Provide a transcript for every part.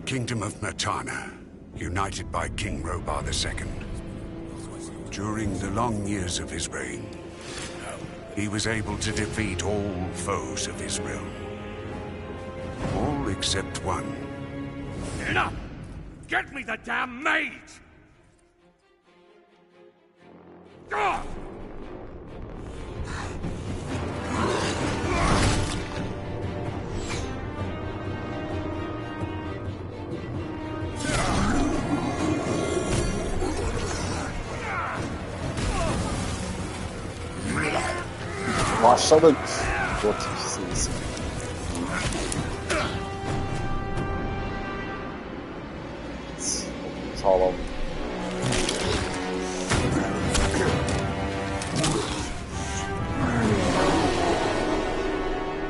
Kingdom of Mertana, united by King Robar II. During the long years of his reign, he was able to defeat all foes of his realm. All except one. Enough! Get me the damn maid! God! Başladık. Gothic serisi. Sağlam.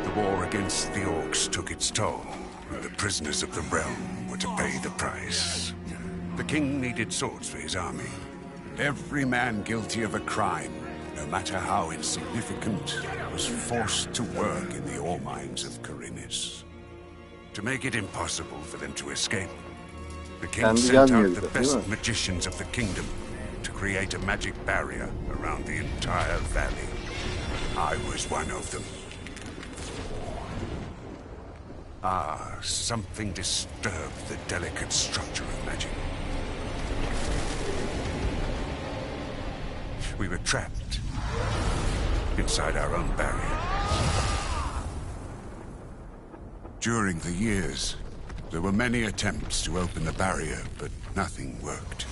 The war against the orcs took its toll, and the prisoners of the realm were to pay the price. The king needed swords for his army. Every man guilty of a crime, no matter how insignificant, was forced to work in the ore mines of Khorinis. To make it impossible for them to escape, the king sent out the best magicians of the kingdom to create a magic barrier around the entire valley. I was one of them. Something disturbed the delicate structure of magic. We were trapped inside our own barrier. During the years, there were many attempts to open the barrier, but nothing worked.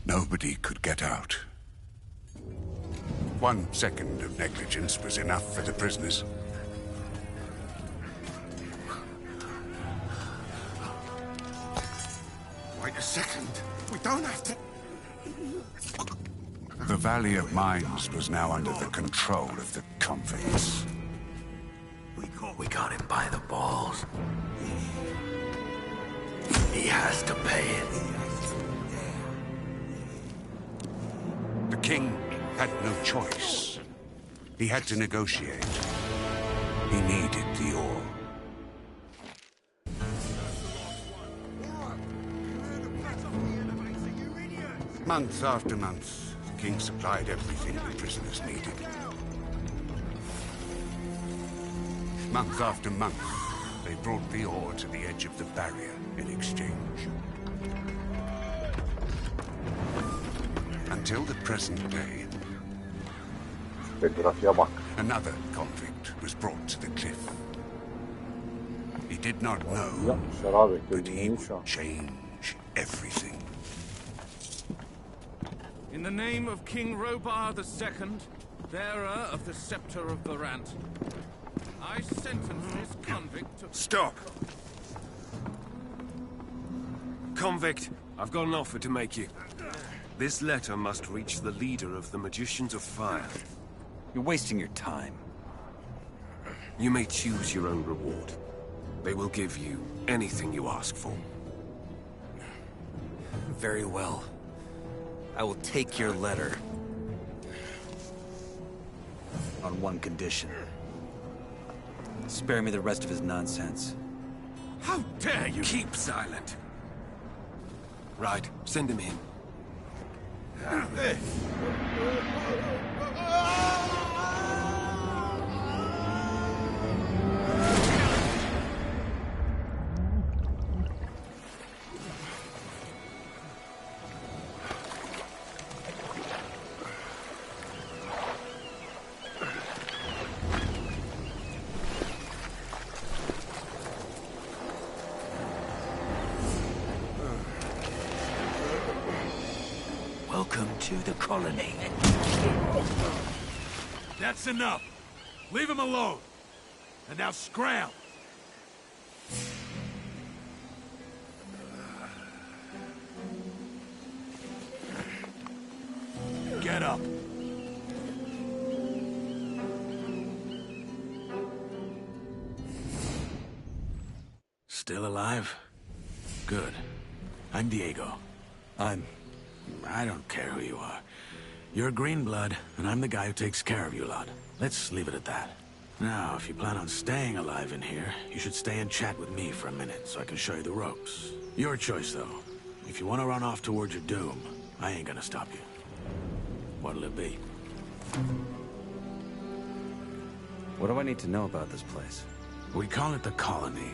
Nobody could get out. 1 second of negligence was enough for the prisoners. Wait a second. We don't have to... The Valley of Mines was now under the control of the convicts. We got him by the balls. He has to pay it. The king had no choice. He had to negotiate. He needed the ore. Month after month, the king supplied everything the prisoners needed. Month after month, they brought the ore to the edge of the barrier in exchange. Until the present day. Ve grafiğe bak. Another convict was brought to the cliff. He did not İyi know, yapmışlar abi. but he Gözümün şu an. would change everything. In the name of King Robar II, bearer of the scepter of Varant, I sentence this convict to... Stop! Convict, I've got an offer to make you. This letter must reach the leader of the Magicians of Fire. You're wasting your time. You may choose your own reward. They will give you anything you ask for. Very well. I will take your letter. On one condition. Spare me the rest of his nonsense. How dare you! Keep silent. Right, send him in. Welcome to the colony. That's enough! Leave him alone! And now scram! Get up! Still alive? Good. I'm Diego. I don't care who you are. You're green blood, and I'm the guy who takes care of you lot. Let's leave it at that. Now, if you plan on staying alive in here, you should stay and chat with me for a minute so I can show you the ropes. Your choice, though. If you want to run off towards your doom, I ain't gonna stop you. What'll it be? What do I need to know about this place? We call it the Colony.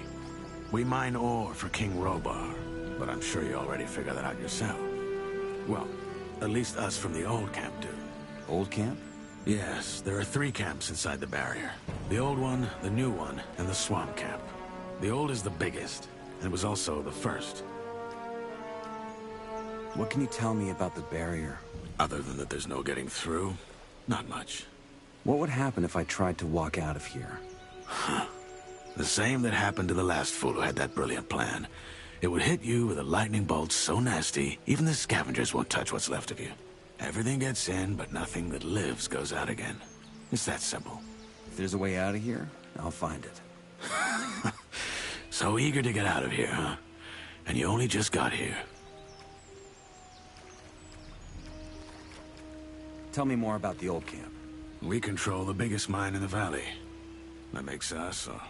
We mine ore for King Robar, but I'm sure you already figured that out yourself. Well, at least us from the old camp do. Old camp? Yes, there are 3 camps inside the barrier. The old one, the new one, and the swamp camp. The old is the biggest, and it was also the first. What can you tell me about the barrier? Other than that there's no getting through, not much. What would happen if I tried to walk out of here? The same that happened to the last fool who had that brilliant plan. It would hit you with a lightning bolt so nasty, even the scavengers won't touch what's left of you. Everything gets in, but nothing that lives goes out again. It's that simple. If there's a way out of here, I'll find it. So eager to get out of here, huh? And you only just got here. Tell me more about the old camp. We control the biggest mine in the valley. That makes us, or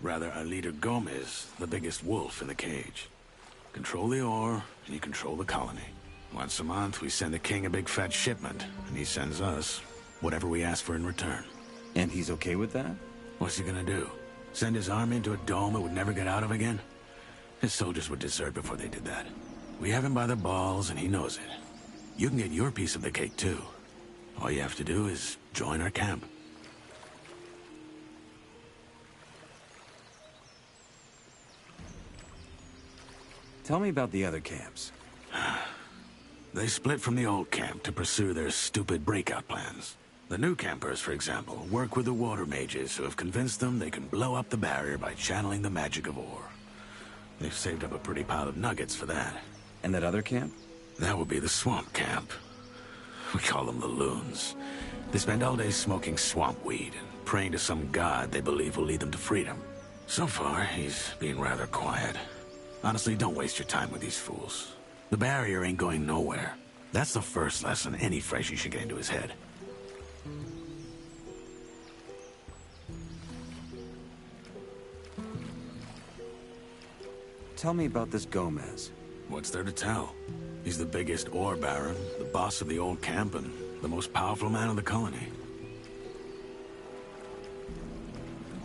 rather our leader Gomez, the biggest wolf in the cage. Control the ore, and you control the colony. Once a month, we send the king a big fat shipment, and he sends us whatever we ask for in return. And he's okay with that? What's he gonna do? Send his army into a dome it would never get out of again? His soldiers would desert before they did that. We have him by the balls, and he knows it. You can get your piece of the cake, too. All you have to do is join our camp. Tell me about the other camps. They split from the old camp to pursue their stupid breakout plans. The new campers, for example, work with the water mages who have convinced them they can blow up the barrier by channeling the magic of ore. They've saved up a pretty pile of nuggets for that. And that other camp? That would be the swamp camp. We call them the loons. They spend all day smoking swamp weed and praying to some god they believe will lead them to freedom. So far, he's been rather quiet. Honestly, don't waste your time with these fools. The barrier ain't going nowhere. That's the first lesson any freshie should get into his head. Tell me about this Gomez. What's there to tell? He's the biggest ore baron, the boss of the old camp, and the most powerful man in the colony.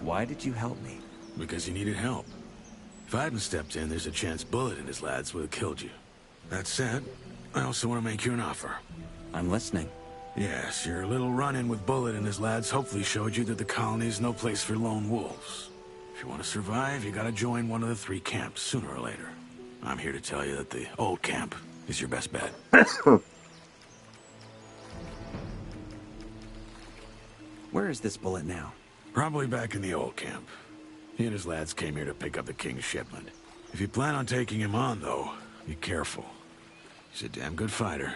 Why did you help me? Because he needed help. If I hadn't stepped in, there's a chance Bullet and his lads would have killed you. That said, I also want to make you an offer. I'm listening. Yes, your little run-in with Bullet and his lads hopefully showed you that the colony's no place for lone wolves. If you want to survive, you gotta join one of the 3 camps, sooner or later. I'm here to tell you that the old camp is your best bet. Where is this Bullet now? Probably back in the old camp. He and his lads came here to pick up the king's shipment. If you plan on taking him on, though, be careful. He's a damn good fighter.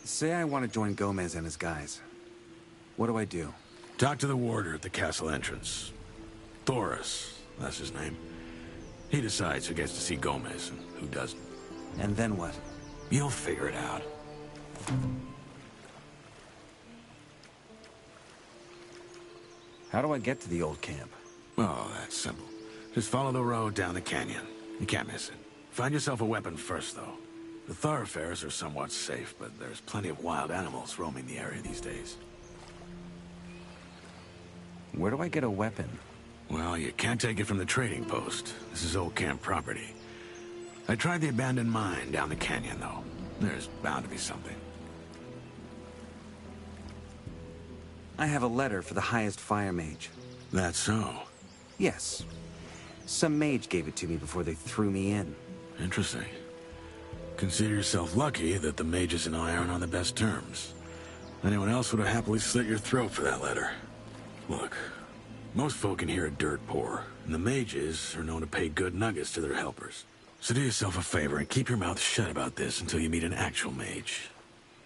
Say I want to join Gomez and his guys. What do I do? Talk to the warder at the castle entrance. Thoris, that's his name. He decides who gets to see Gomez and who doesn't. And then what? You'll figure it out. How do I get to the old camp? Oh, that's simple. Just follow the road down the canyon. You can't miss it. Find yourself a weapon first, though. The thoroughfares are somewhat safe, but there's plenty of wild animals roaming the area these days. Where do I get a weapon? Well, you can't take it from the trading post. This is old camp property. I tried the abandoned mine down the canyon, though. There's bound to be something. I have a letter for the highest fire mage. That's so. Yes. Some mage gave it to me before they threw me in. Interesting. Consider yourself lucky that the mages and I aren't on the best terms. Anyone else would have happily slit your throat for that letter. Look, most folk in here are dirt poor, and the mages are known to pay good nuggets to their helpers. So do yourself a favor and keep your mouth shut about this until you meet an actual mage.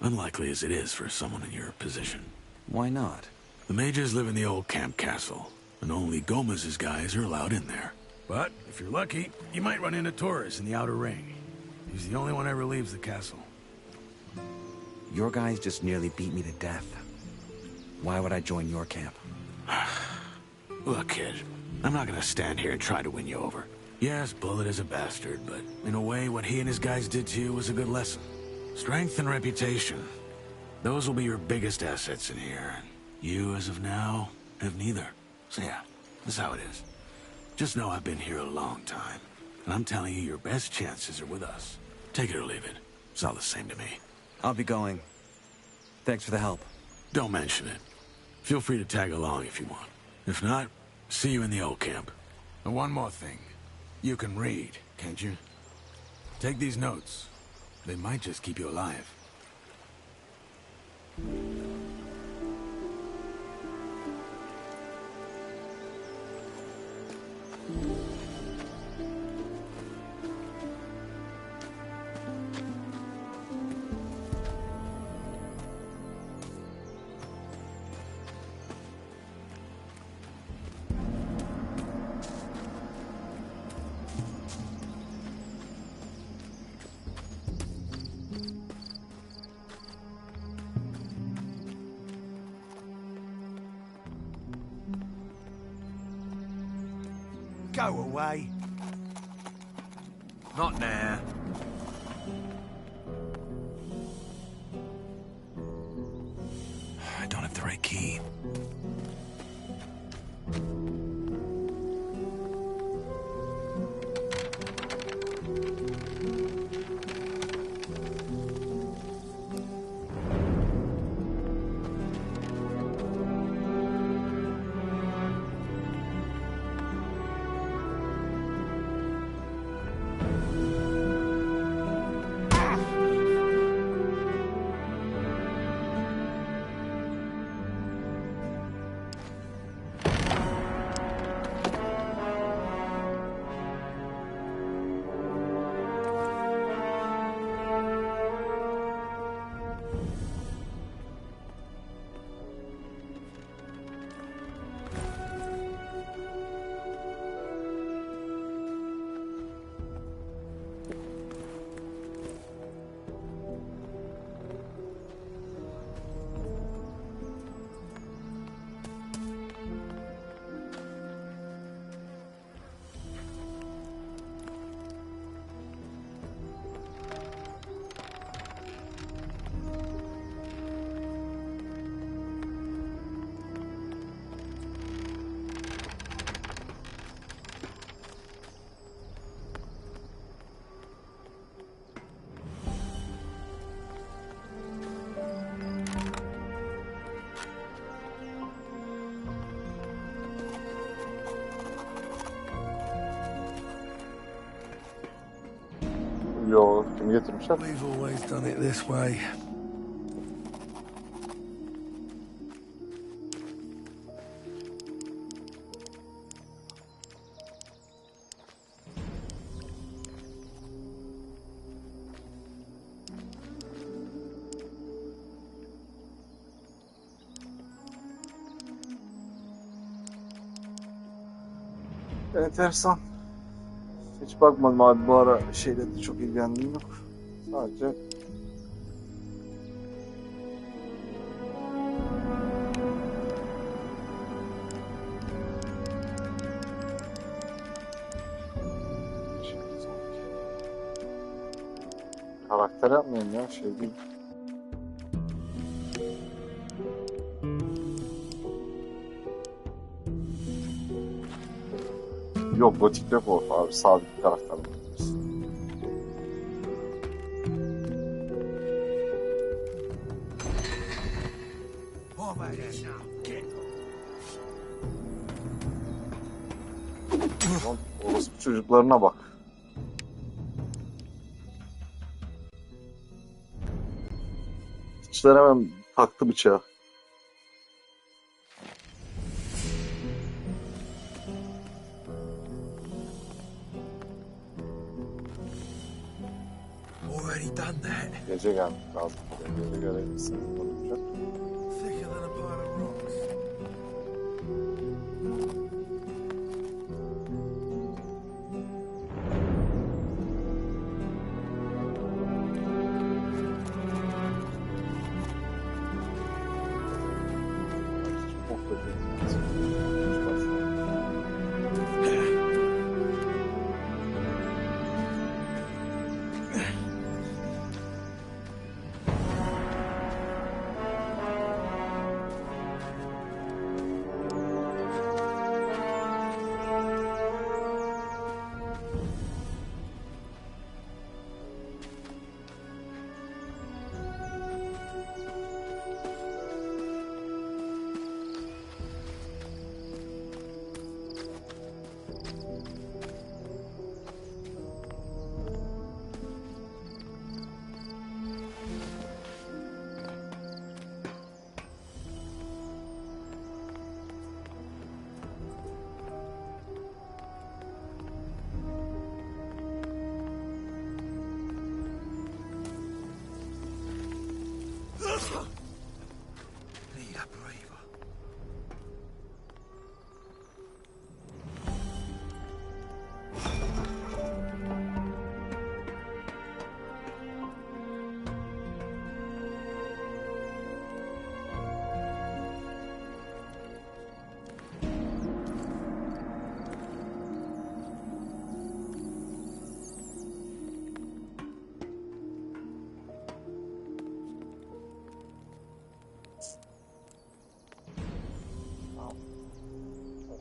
Unlikely as it is for someone in your position. Why not? The mages live in the old camp castle, and only Gomez's guys are allowed in there. But if you're lucky, you might run into Torres in the outer ring. He's the only one ever leaves the castle. Your guys just nearly beat me to death. Why would I join your camp? Look, kid, I'm not gonna stand here and try to win you over. Yes, Bullet is a bastard, but in a way, what he and his guys did to you was a good lesson. Strength and reputation. Those will be your biggest assets in here. You, as of now, have neither. So yeah, that's how it is. Just know I've been here a long time, and I'm telling you, your best chances are with us. Take it or leave it. It's all the same to me. I'll be going. Thanks for the help. Don't mention it. Feel free to tag along if you want. If not, see you in the old camp. And one more thing. You can read, can't you? Take these notes. They might just keep you alive. Go away. Not now. I don't have the right key. Yo, kimi getirmişler? We've always done it this way. Enteresan. Hiç bakmadım abi, bu ara şeyle de çok ilgilendiğim yok. Sadece karakter yapmayayım ya, şey değil. Yok, Gothic yok o abi, sabit bir karakter. Lan, orospu çocuklarına bak. İçler hemen taktı bıçağı. Already done that. Gece gelmiş lazım. Gece görevlisi olacak. Thicker than a pile of rocks. Çok kötü. Need a breather.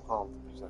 Aldı, güzel.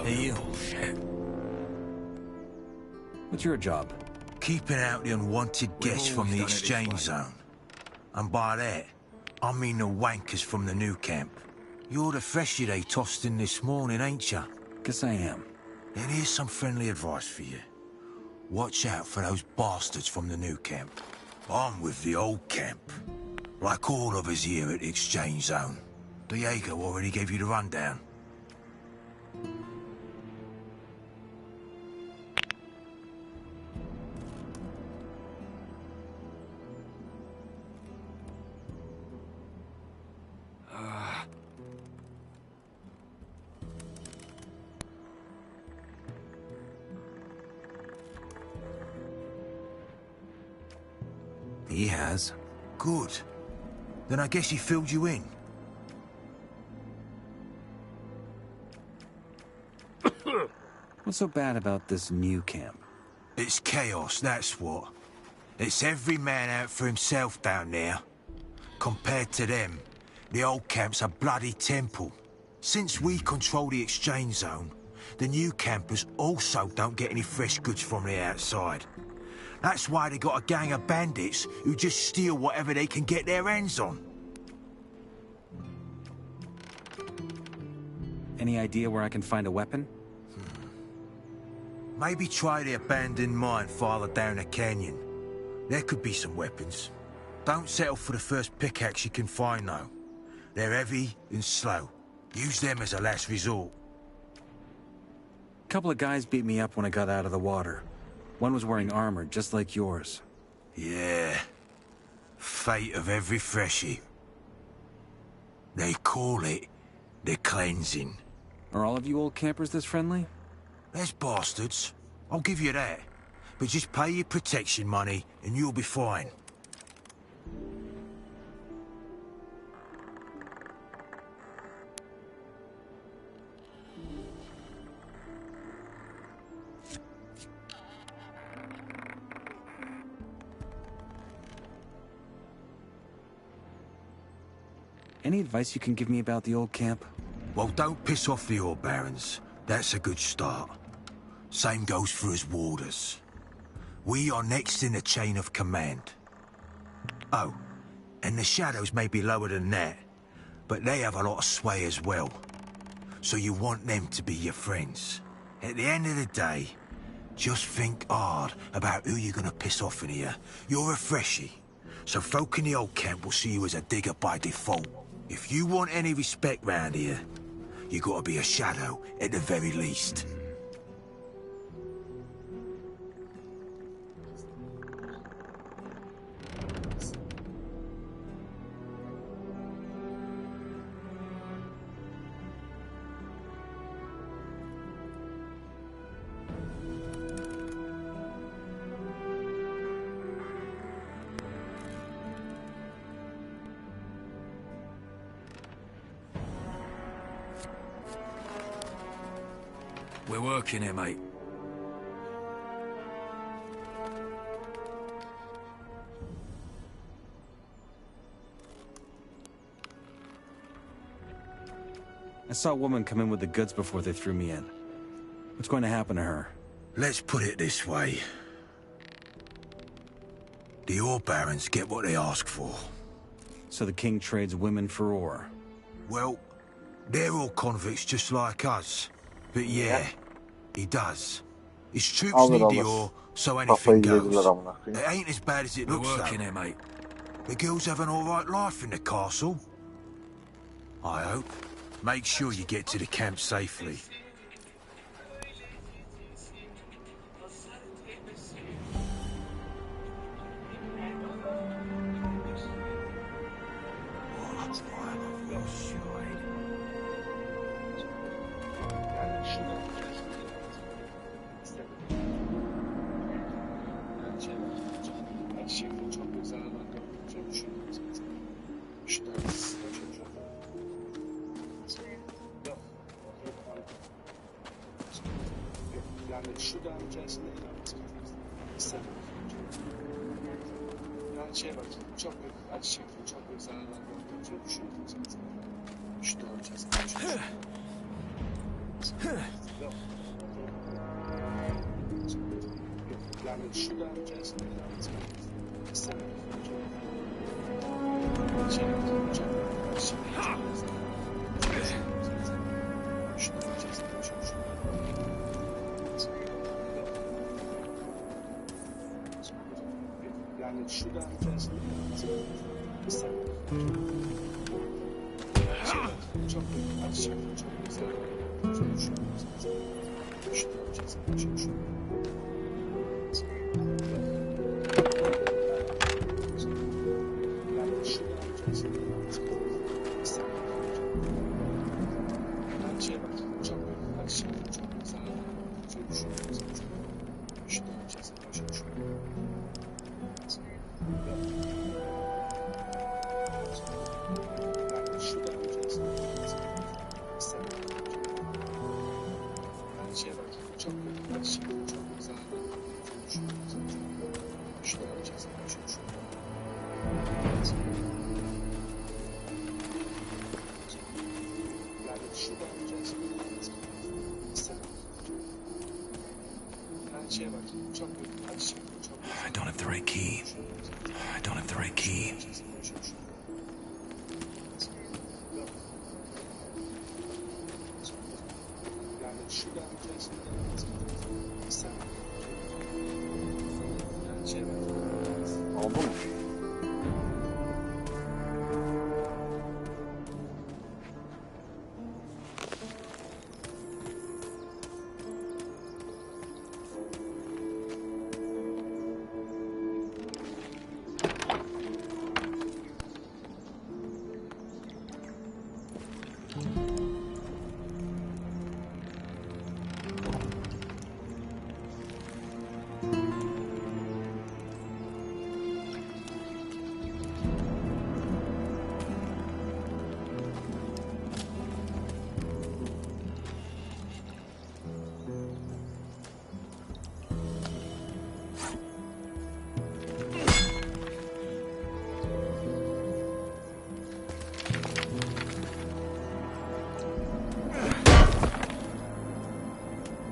Hey, you shit. What's your job? Keeping out the unwanted guests from the exchange zone. And by that, I mean the wankers from the new camp. You're the freshie they tossed in this morning, ain't ya? Guess I am. Then here's some friendly advice for you. Watch out for those bastards from the new camp. I'm with the old camp. Like all of us here at the exchange zone. Diego already gave you the rundown. He has. Good. Then I guess he filled you in. What's so bad about this new camp? It's chaos, that's what. It's every man out for himself down there. Compared to them, the old camp's a bloody temple. Since we control the exchange zone, the new campers also don't get any fresh goods from the outside. That's why they got a gang of bandits who just steal whatever they can get their hands on. Any idea where I can find a weapon? Maybe try the abandoned mine farther down the canyon. There could be some weapons. Don't settle for the first pickaxe you can find, though. They're heavy and slow. Use them as a last resort. A couple of guys beat me up when I got out of the water. One was wearing armor, just like yours. Yeah. Fate of every freshie. They call it the cleansing. Are all of you old campers this friendly? There's bastards. I'll give you that. But just pay your protection money and you'll be fine. Any advice you can give me about the old camp? Well, don't piss off the ore barons. That's a good start. Same goes for us warders. We are next in the chain of command. Oh, and the shadows may be lower than that, but they have a lot of sway as well. So you want them to be your friends. At the end of the day, just think hard about who you're gonna piss off in here. You're a freshie, so folk in the old camp will see you as a digger by default. If you want any respect round here, you gotta be a shadow at the very least. We're working here, mate. I saw a woman come in with the goods before they threw me in. What's going to happen to her? Let's put it this way. The ore barons get what they ask for. So the king trades women for ore. Well, they're all convicts just like us. But yeah, he does. His troops Alır need the alır. ore, so Kafayı anything yediler goes. amına It koyayım. ain't as bad as it We're looks working though. here, mate. The girls have an alright life in the castle. I hope. Make sure you get to the camp safely. Yani şu dönem içerisinde istedim. Yani bak, çok büyük acı çektim, çok büyük zararlar gördüğünüzü düşünüyorum zaten. Şu dönem içerisinde. Yani şuradan içerisinde yani şuradan içerisinde çok aşağı çok güzel I don't have the right key. I don't have the right key. Oldu mu?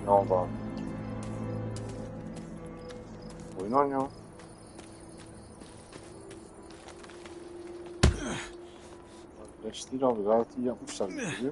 Ne oldu abi? Oyun oynuyor. Geç değil abi, gayet iyi yapmışlar gibi.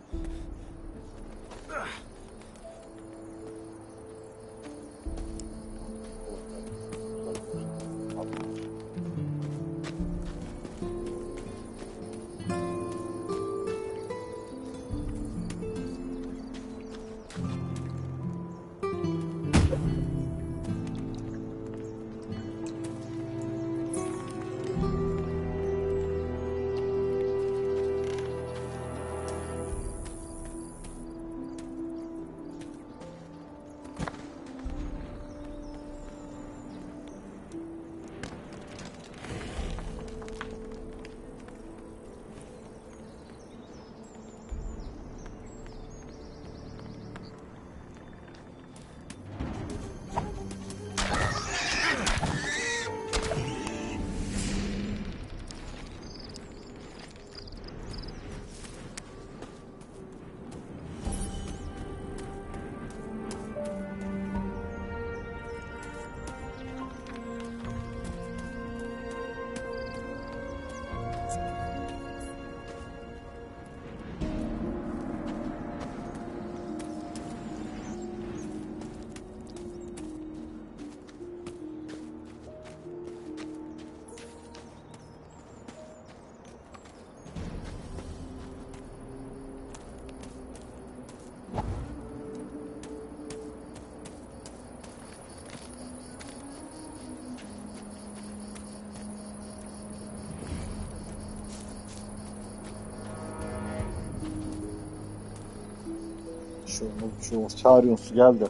Şu çağırıyorsun, su geldi.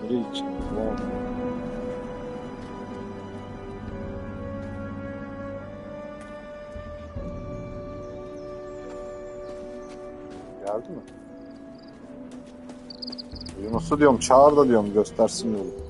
Nereye gideceksin? Geldi mi? Yunus'u diyorum, çağır da diyorum, göstersin yolu.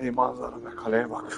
Ey manzara be, kaleye bak.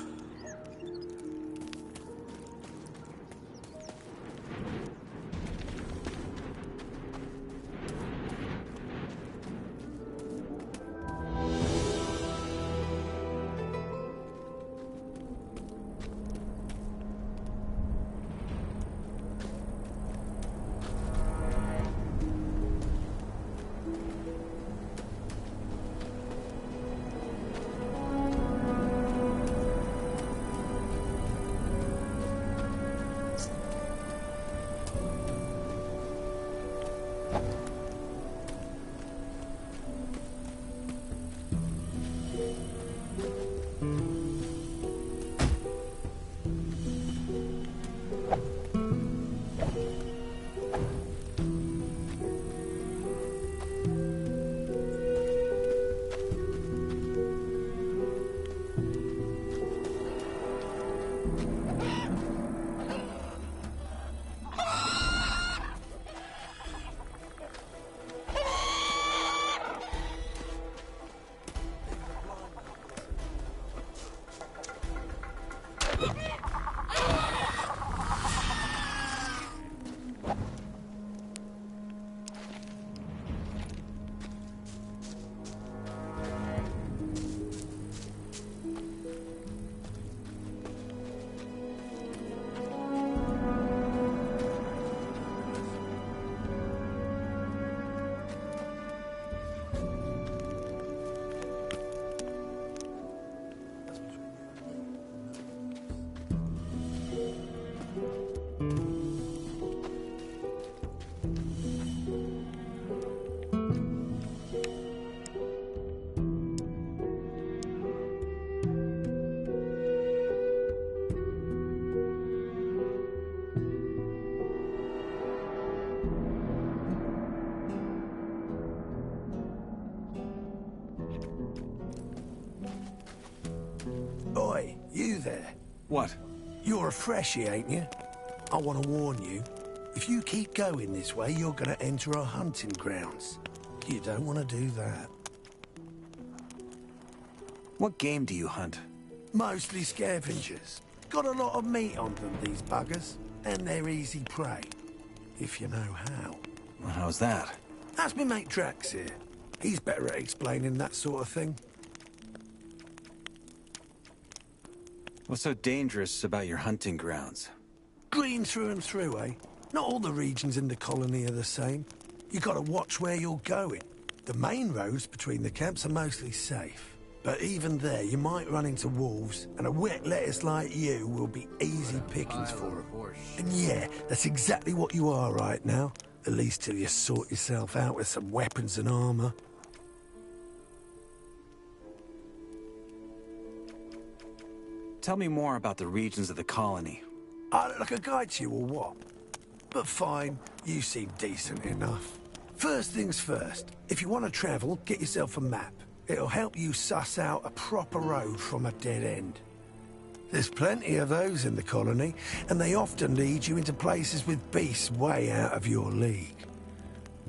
Oi, you there. What? You're a freshie, ain't you? I want to warn you. If you keep going this way, you're going to enter our hunting grounds. You don't want to do that. What game do you hunt? Mostly scavengers. Got a lot of meat on them, these buggers. And they're easy prey. If you know how. Well, how's that? Ask me mate Drax here. He's better at explaining that sort of thing. What's so dangerous about your hunting grounds? Green through and through, eh? Not all the regions in the colony are the same. You gotta watch where you're going. The main roads between the camps are mostly safe. But even there, you might run into wolves, and a wet lettuce like you will be easy pickings for them. And yeah, that's exactly what you are right now. At least till you sort yourself out with some weapons and armor. Tell me more about the regions of the colony. I look like a guide to you or what? But fine, you seem decent enough. First things first, if you want to travel, get yourself a map. It'll help you suss out a proper road from a dead end. There's plenty of those in the colony, and they often lead you into places with beasts way out of your league.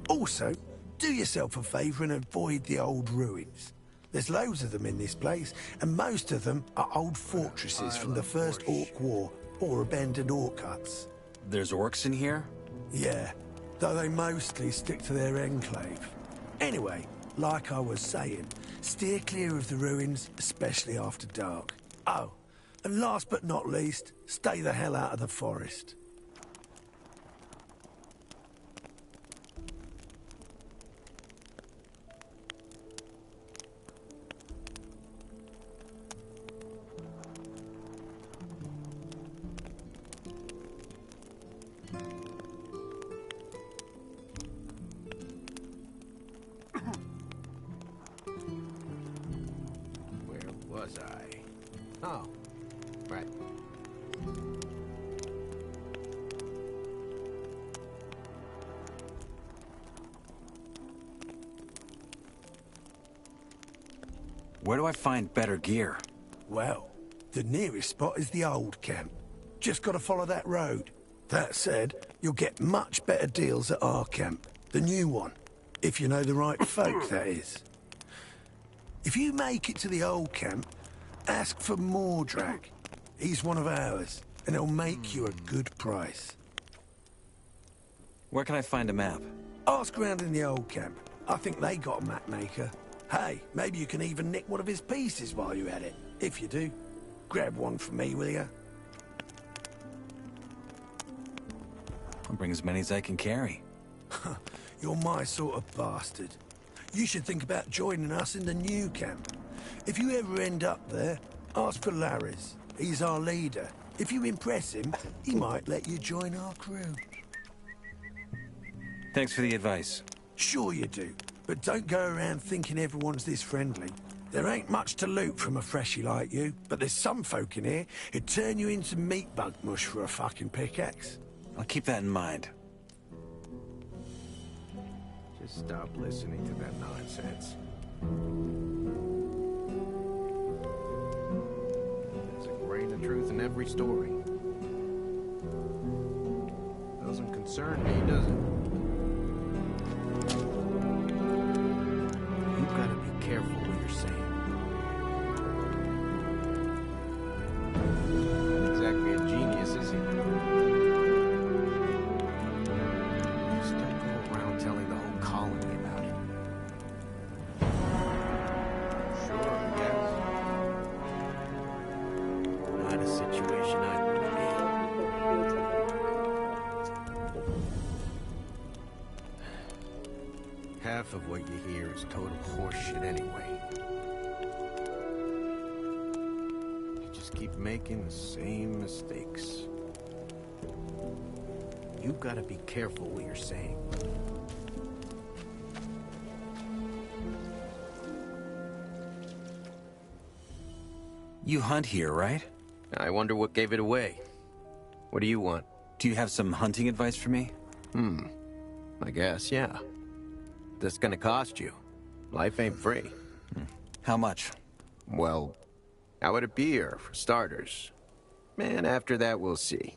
Also, do yourself a favour and avoid the old ruins. There's loads of them in this place, and most of them are old fortresses from the First Orc War or abandoned orc huts. There's orcs in here? Yeah, though they mostly stick to their enclave. Anyway, like I was saying, steer clear of the ruins, especially after dark. Oh, and last but not least, stay the hell out of the forest. Was I? Oh, right. Where do I find better gear? Well, the nearest spot is the old camp. Just gotta follow that road. That said, you'll get much better deals at our camp, the new one. If you know the right folk, that is. If you make it to the old camp, Ask for Mordrak. He's one of ours, and he'll make you a good price. Where can I find a map? Ask around in the old camp. I think they got a map maker. Hey, maybe you can even nick one of his pieces while you're at it. If you do, grab one for me, will ya? I'll bring as many as I can carry. You're my sort of bastard. You should think about joining us in the new camp. If you ever end up there, ask for Larry's. He's our leader. If you impress him, he might let you join our crew. Thanks for the advice. Sure you do, but don't go around thinking everyone's this friendly. There ain't much to loot from a freshie like you, but there's some folk in here who'd turn you into meat bug mush for a fucking pickaxe. I'll keep that in mind. Just stop listening to that nonsense. There's a grain of truth in every story. Doesn't concern me, does it? You've got to be careful what you're saying. Not exactly a genius, is he? Just don't go around telling the whole colony about it. Sure, yes. Not a situation I would be in. Half of what you hear is total horseshit anyway. You just keep making the same mistakes. You've got to be careful what you're saying. You hunt here, right? I wonder what gave it away. What do you want? Do you have some hunting advice for me? I guess, yeah. This gonna cost you. Life ain't free. How much? Well, how would it be here, for starters? And after that, we'll see.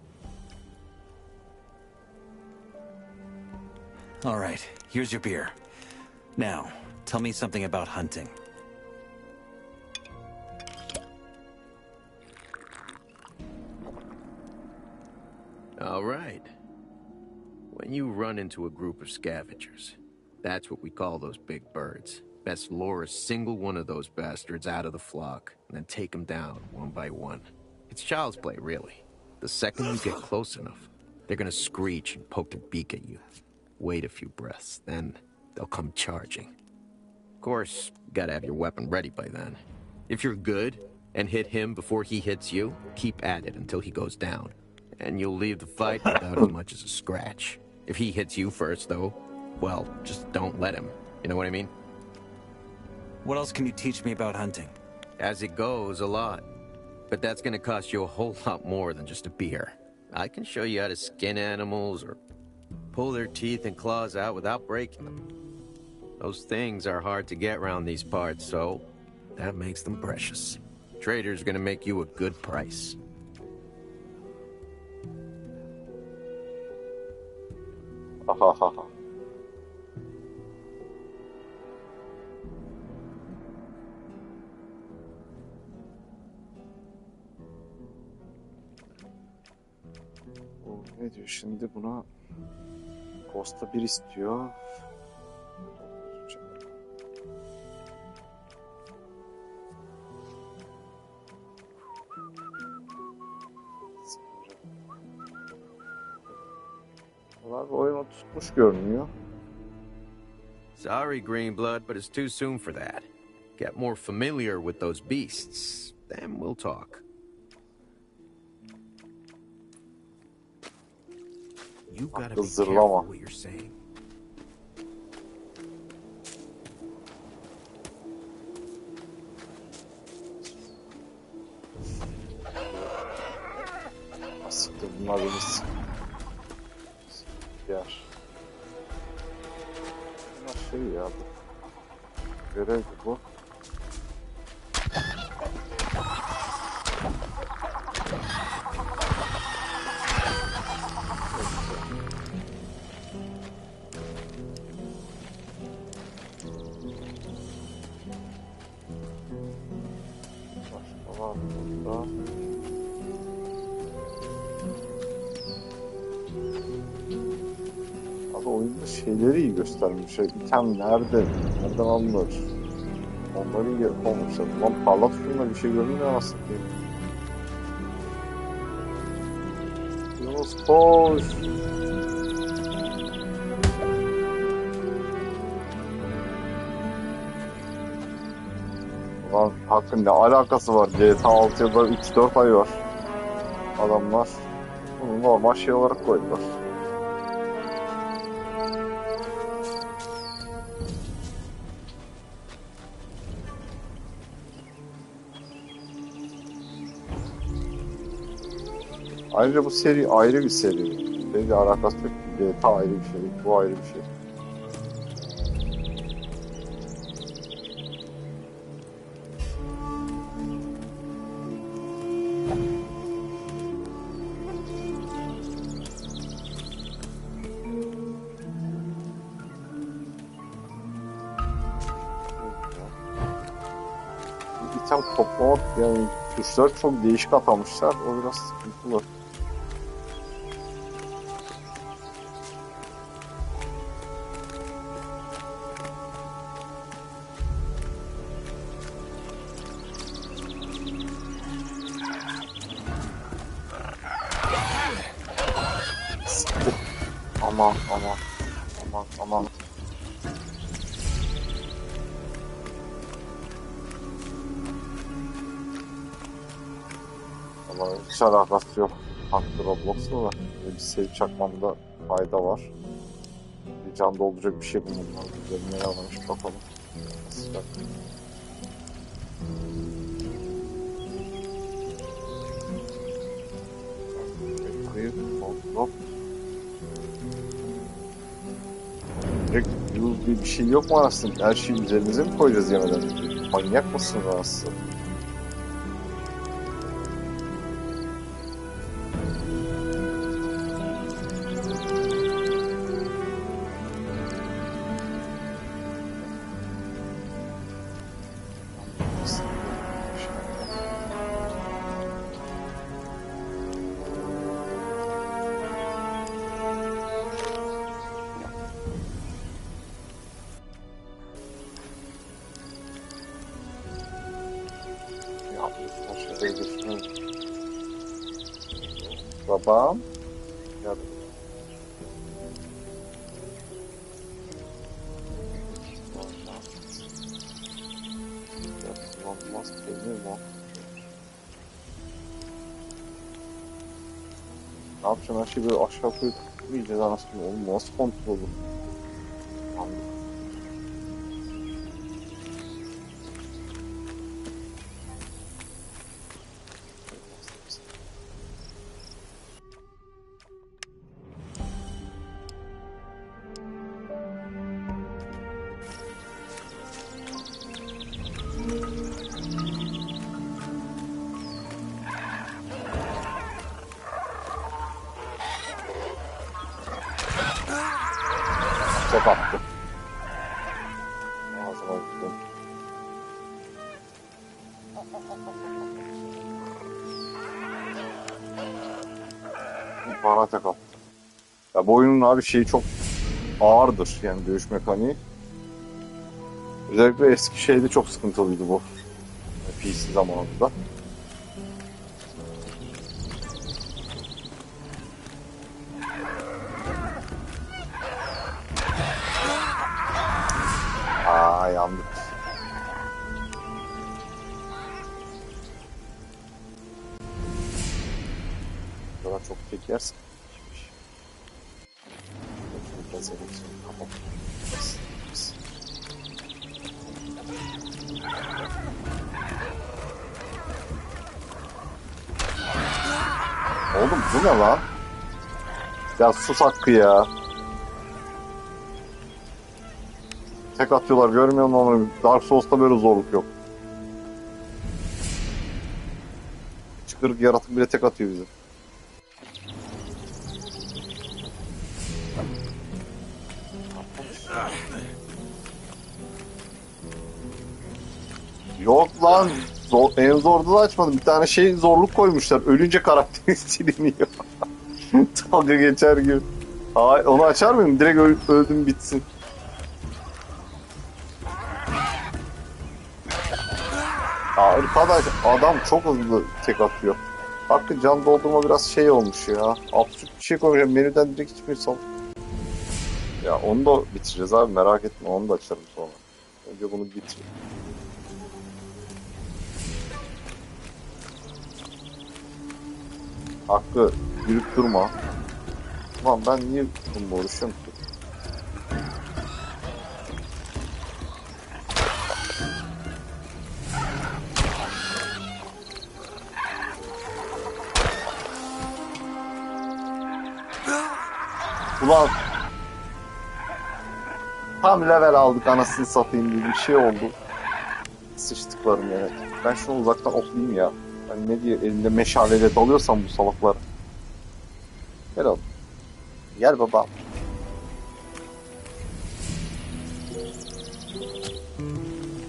All right, here's your beer. Now, tell me something about hunting. All right. When you run into a group of scavengers, that's what we call those big birds. Best lure a single one of those bastards out of the flock, and then take them down one by one. It's child's play, really. The second you get close enough, they're gonna screech and poke their beak at you. Wait a few breaths, then they'll come charging. Of course, you gotta have your weapon ready by then. If you're good and hit him before he hits you, keep at it until he goes down. And you'll leave the fight without as much as a scratch. If he hits you first, though, well, just don't let him. You know what I mean? What else can you teach me about hunting? As it goes, a lot. But that's gonna cost you a whole lot more than just a beer. I can show you how to skin animals or pull their teeth and claws out without breaking them. Those things are hard to get around these parts, so that makes them precious. Trader's gonna make you a good price. Bu ne diyor şimdi buna? Costa 1 istiyor. Abi oyunu tutmuş görünüyor. Sorry, Greenblood, but it's too soon for that. Get more familiar with those beasts, then we'll talk. You've got to be careful what you're saying. Asiktir bunlar beni yer. Bunlar şey ya bu. Görevdi bu. Tamam burada. Abi oyunda şeyleri iyi göstermiş. İtem nereden alınır? Onları iyi yapamamışlar. Ulan parlat şununla bir şey görünmüyor aslında. Yunus koş. Ulan hakkın ne alakası var? GTA 6'ya da 3-4 ay var. Adamlar bunu normal şey olarak koydular. Ayrıca bu seri ayrı bir seri. Seriyle alakası yok. GTA ayrı bir şey. Bu ayrı bir şey. İtem toplamak yani tuşları çok değişik atamışlar. O biraz sıkıntılı. Aman. Ama hiç alakası yok. Haklı Roblox'la da bir save çakmamda fayda var. Bir can dolduracak bir şey bulmam lazım. Üzerine yalamış bakalım. Nasıl hayır, hop. Direkt use diye bir şey yok mu aslında? Her şeyi üzerimize mi koyacağız yemeden? Manyak mısın aslında? Babam. Yardım. Yapılanmaz peynir mi? Ne yapacağım? Her şeyi böyle aşağı koyup yiyeceğiz anasını. Oğlum nasıl kontrol olur? Çok attı. Ağzıma vurdum. Bana tek attı. Ya bu oyunun abi şeyi çok ağırdır yani dövüş mekaniği. Özellikle eski şeyde çok sıkıntılıydı bu. PC zamanında. Yandık. Bu kadar çok tek yersin. Oğlum bu ne lan? Ya sus hakkı ya. Tek atıyorlar görmüyor musun onu? Dark Souls'ta böyle zorluk yok. Çıkırık yaratık bile tek atıyor bize. Yok lan. En zorda da açmadım. Bir tane şey zorluk koymuşlar. Ölünce karakterin siliniyor. Dalga geçer gibi. Hayır, onu açar mıyım? Direkt öldüm bitsin. Arkadaş adam çok hızlı tek atıyor. Hakkı can doldurma biraz şey olmuş ya. Absürt bir şey koyacağım. Menüden direkt hiçbir sal. Ya onu da bitireceğiz abi, merak etme, onu da açarım sonra. Önce bunu bitir. Hakkı yürüp durma. Ulan ben niye bununla uğraşıyorum ki? Ulan tam level aldık anasını satayım gibi bir şey oldu. Sıçtıklarım yani. Ben şunu uzaktan oklayayım ya. Ben ne diye elinde meşaleyle dalıyorsam bu salaklar. Gel oğlum. Gel baba.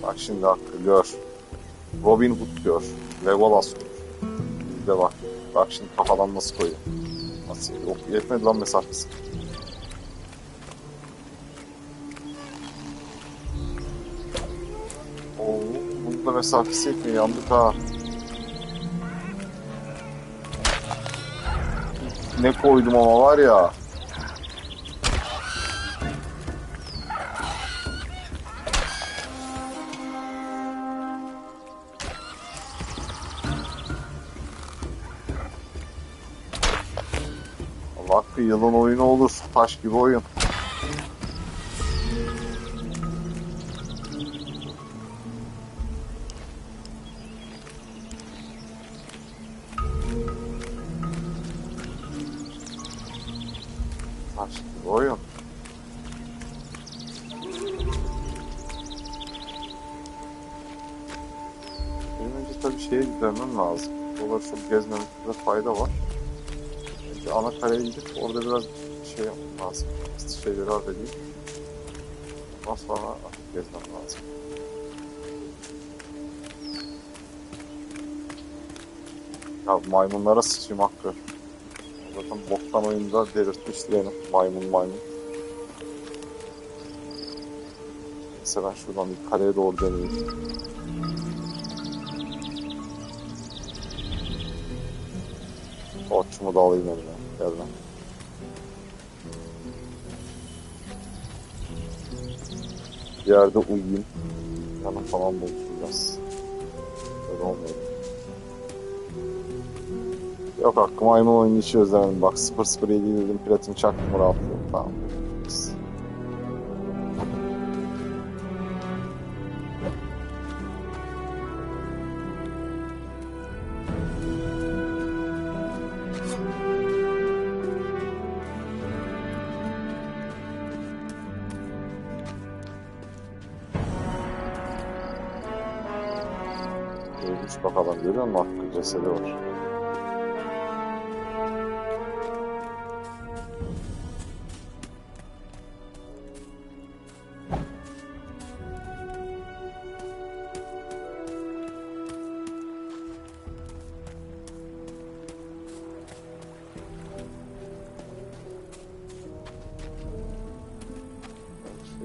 Bak şimdi Hakkı gör. Robin Hood gör. Legolas gör. Bir de bak. Bak şimdi kafadan nasıl koyuyor. Nasıl yok, yetmedi lan mesafesi. Oo, bunun da mesafesi yetmiyor, yandık ha. Ne koydum ama var ya. Allah hakkı, yılın oyunu olur. Taş gibi oyun. Taş gibi oyun. Benim önce tabii şeye gitmem lazım. Buraları çok gezmemekte fayda var. Önce ana kareye gidip orada biraz şey yapmam lazım. Şeyleri halledeyim. Ondan sonra artık gezmem lazım. Ya maymunlara sıçayım Hakkı. Zaten boktan oyunda delirtmişti beni. Maymun. Neyse ben şuradan bir kaleye doğru deneyeyim. Torçumu da alayım eline. Gel lan. Bir yerde uyuyayım. Yanım falan buluşacağız. Öyle olmuyor. Yok Hakkı, maymun oyunu hiç özlemedim. Bak 007 dedim, platin çaktım, rahatlıyorum. Tamam. Ölmüş bakalım, görüyor musun? Hakkı cesedi var.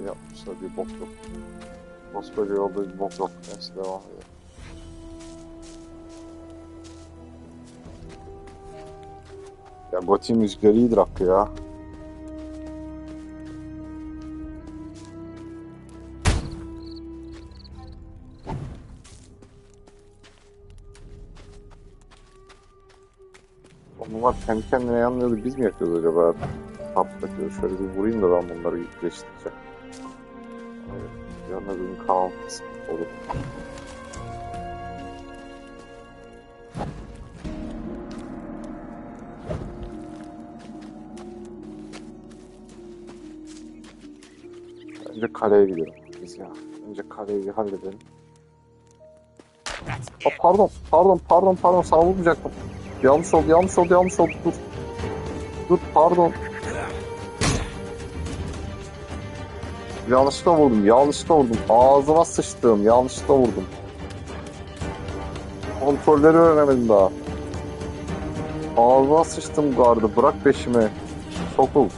Yapmışlar, bir bok yok. Koskoca yolda bir bok yok. Neyse devam edelim. Ya Gothic müzikleri iyidir Hakkı ya. Onlar kendi kendine yanmıyordu, biz mi yapıyoruz acaba? Taptakıyor. Şöyle bir vurayım da ben bunları geçtireceğim. Yanına bir kalmasın olur. Önce kaleye gidelim biz ya. Önce kaleyi bir halledelim. Pardon, sana vurmayacaktım. Yanlış oldu, dur, pardon. Yanlışlıkla vurdum. Ağzıma sıçtım, yanlışlıkla vurdum. Kontrolleri öğrenemedim daha. Ağzına sıçtım gardı. Bırak peşimi. Sokul.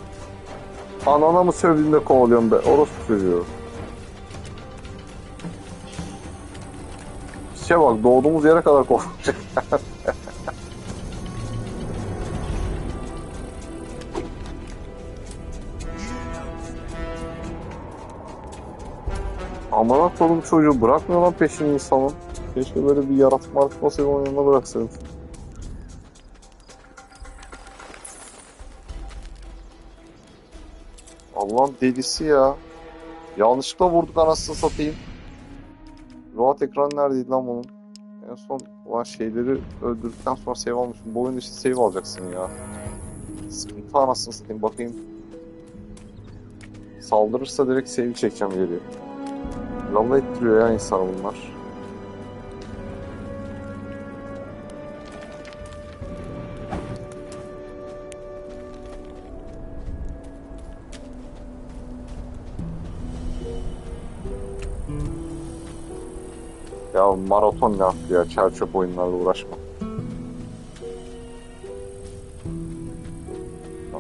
Anana mı sövdün de kovalıyorum be? Orospu çocuğu. Şey bak, doğduğumuz yere kadar kovalayacak. Amına koydum çocuğu, bırakmıyor lan peşini insanın. Keşke böyle bir yaratık martık olsaydı onun yanına bıraksaydım. Allah'ın delisi ya. Yanlışlıkla vurduk anasını satayım. Rahat ekran neredeydi lan bunun? En son olan şeyleri öldürdükten sonra save almışım. Bu oyunda işte save alacaksın ya. Sıkıntı anasını satayım, bakayım. Saldırırsa direkt save çekeceğim geriye. Lalla ettiriyor ya insanı bunlar. Ya maraton ne yaptı ya? Çer çöp oyunlarla uğraşma.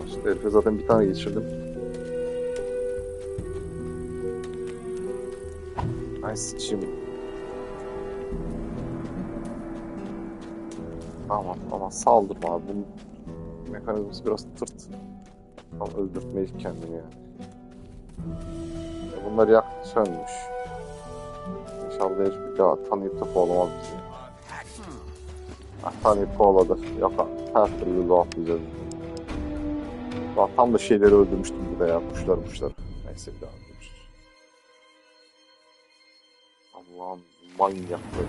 İşte herife zaten bir tane geçirdim. Ay sıçayım. Ama saldırma abi. Bunun mekanizması biraz tırt. Tam öldürtmeyiz kendini yani. Bunlar yaktı, sönmüş. İnşallah herif bir daha tanıyıp da kovalamaz bizi. Tanıyıp kovaladı. Yok abi. Her türlü rahatlayacağız. Tam da şeyleri öldürmüştüm burada ya. Kuşlar. Neyse bir daha öldürmüştür. Allah'ım manyak böyle.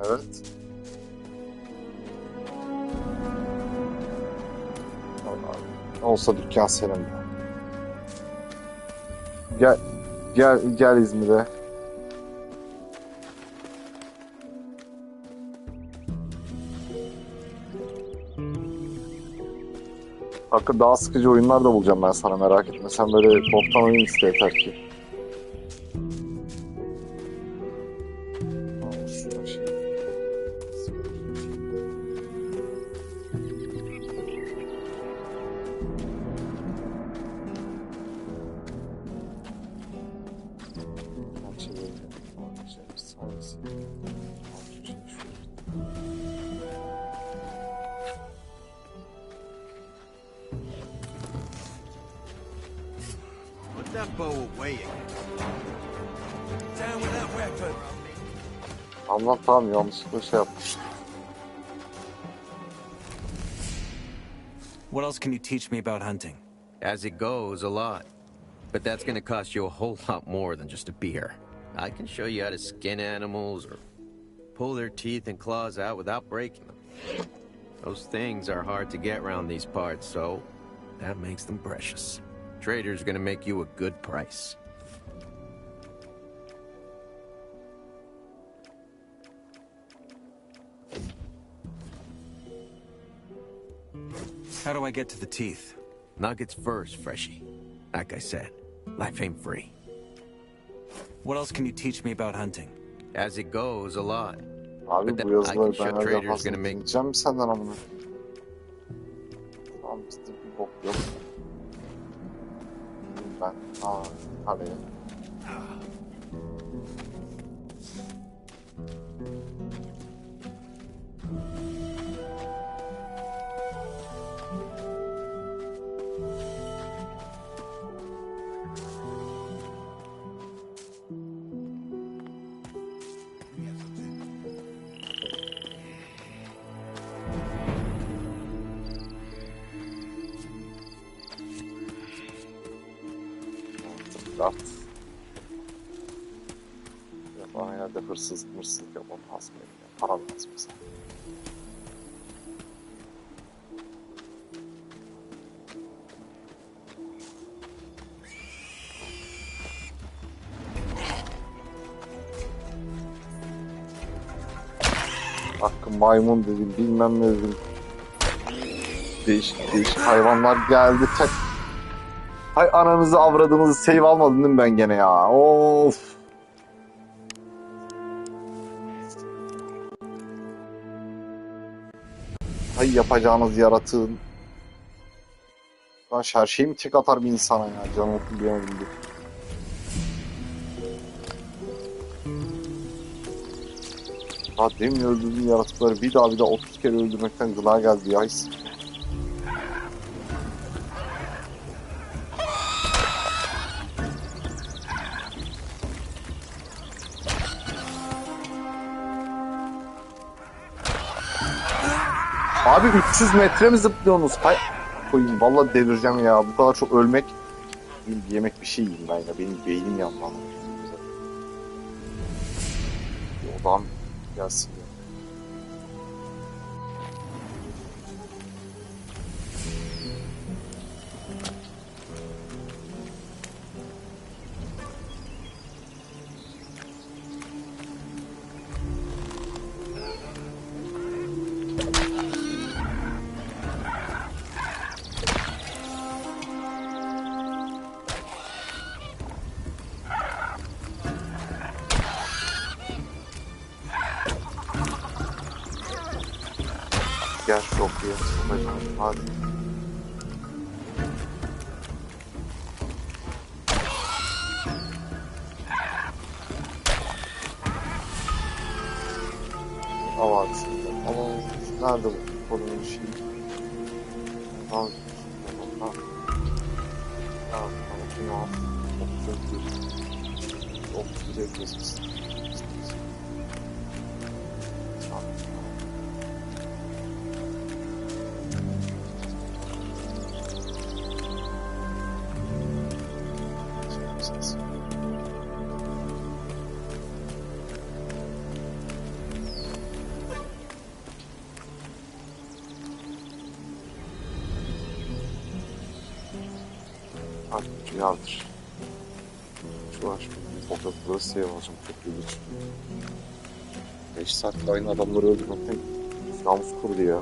Evet. Allah. Olsa dükkan senin de. Gel İzmir'e. Hakkı daha sıkıcı oyunlar da bulacağım ben sana, merak etme. Sen böyle boktan oyun iste yeter ki. that bow away again. Down with that weapon. Allah tamam yanlışlıkla şey yapmış. What else can you teach me about hunting? As it goes, a lot. But that's gonna cost you a whole lot more than just a beer. I can show you how to skin animals or pull their teeth and claws out without breaking them. Those things are hard to get around these parts, so that makes them precious. Trader's gonna make you a good price. How do I get to the teeth? Nuggets first, freshie. Like I said, life ain't free. What else can you teach me about hunting? As it goes, a lot. Abi But bu I yazıları can ben show herhalde Trader's fazla gonna make... dinleyeceğim senden amına. Tamam bizde bir bok yok. Ben kaleye. Dart. Ya bana yerde hırsızlık yapalım asmayın ya. Para lazım mesela. Hakkı maymun dedim, bilmem ne dedim. Değişik hayvanlar geldi. Hay ananızı avradınızı save almadım değil mi ben gene ya? Of. Hay yapacağınız yaratığın. Lan her şeyi mi tek atar bir insana ya? Canım okuyamadım diye. Ha demin öldürdüğüm yaratıkları bir daha 30 kere öldürmekten gına geldi ya. Abi 300 metre mi zıplıyorsunuz? Hay koyayım vallahi delireceğim ya. Bu kadar çok ölmek yemek bir şey yiyeyim ben ya. Benim beynim yandı. Odam gelsin ya. Gel şokluya sokacağım. Hadi. Al abi şunu. Ama nerede bu konunun şeyi? Al. Al. Şunu al. Çok güzel kesmiş. Yardır. Şu an bir fotoğrafları save alacağım. Çok ilginç. 5 saatte aynı adamları öldürmekten namus kurdu ya.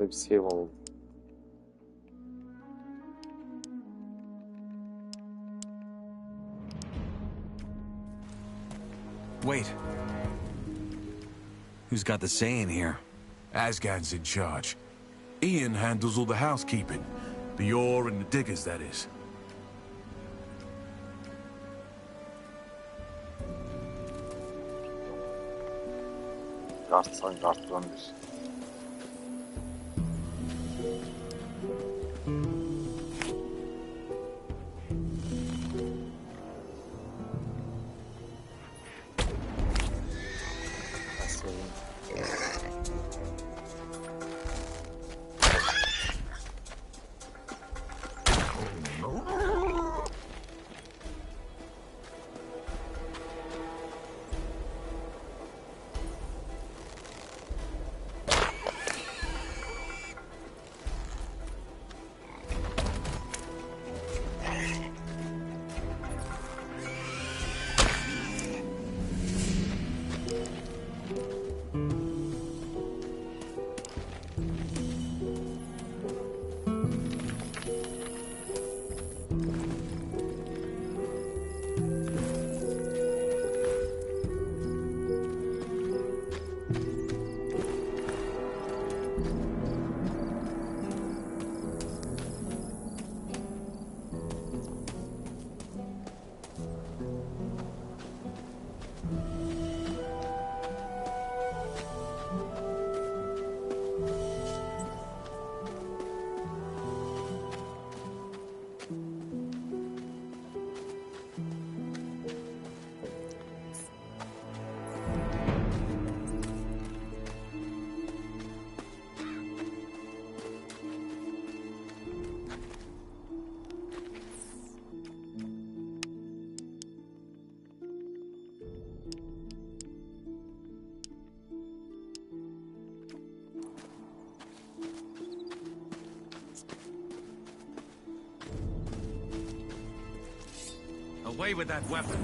de bir save alalım. Wait. Who's got the say in here? Asgad's in charge. Ian handles all the housekeeping. The ore and the diggers, that is. Gartlan bir. Away with that weapon.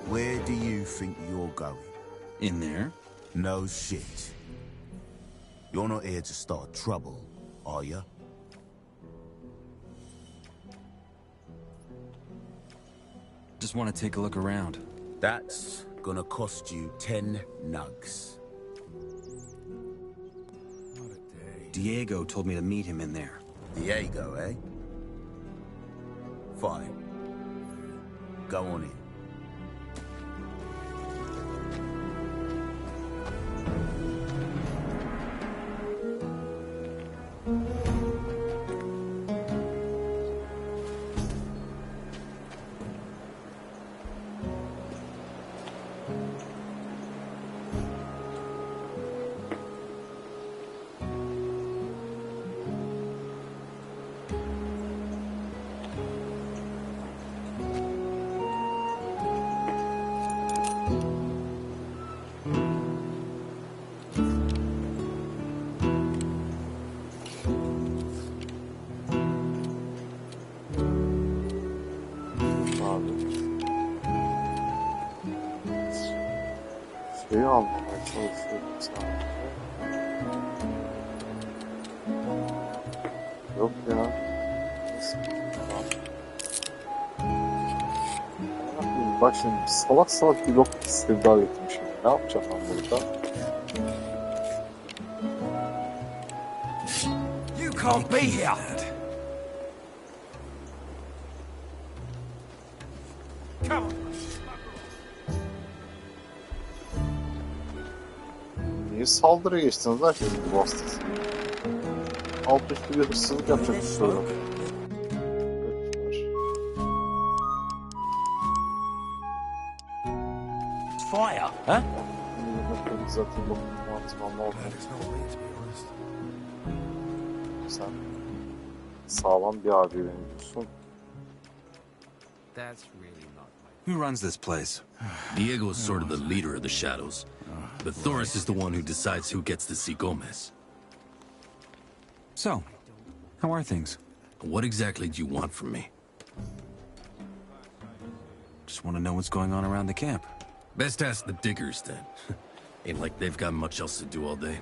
Where do you think you're going? In there? No shit. You're not here to start trouble, are you? Just want to take a look around. That's gonna cost you 10 nugs. Diego told me to meet him in there. Diego, eh? Fine. Go on in. Şeyi anlamaya çalışıyorum sadece. Yok ya. Bak şimdi salak salak bir blok istibdal etmişim. Ne yapacağım ben burada? You can't be here! Come on! Niye saldırıya geçtiniz lan şimdi bu hastası? Alt üstü bir hırsızlık yapacak bir şey yok. Fire, huh? Zaten bu mantığım oldu. Sen sağlam bir abi benziyorsun. Who runs this place? Diego is sort of the leader of the shadows, but Thoris is the one who decides who gets to see Gomez. So, how are things? What exactly do you want from me? Just want to know what's going on around the camp. Best ask the diggers, then. Ain't like they've got much else to do all day.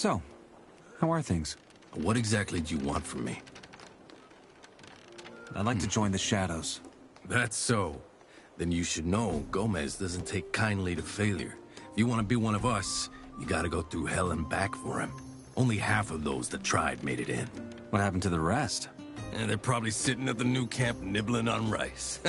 So, how are things? What exactly do you want from me? I'd like to join the Shadows. That's so. Then you should know Gomez doesn't take kindly to failure. If you want to be one of us, you gotta go through hell and back for him. Only half of those that tried made it in. What happened to the rest? And they're probably sitting at the new camp nibbling on rice.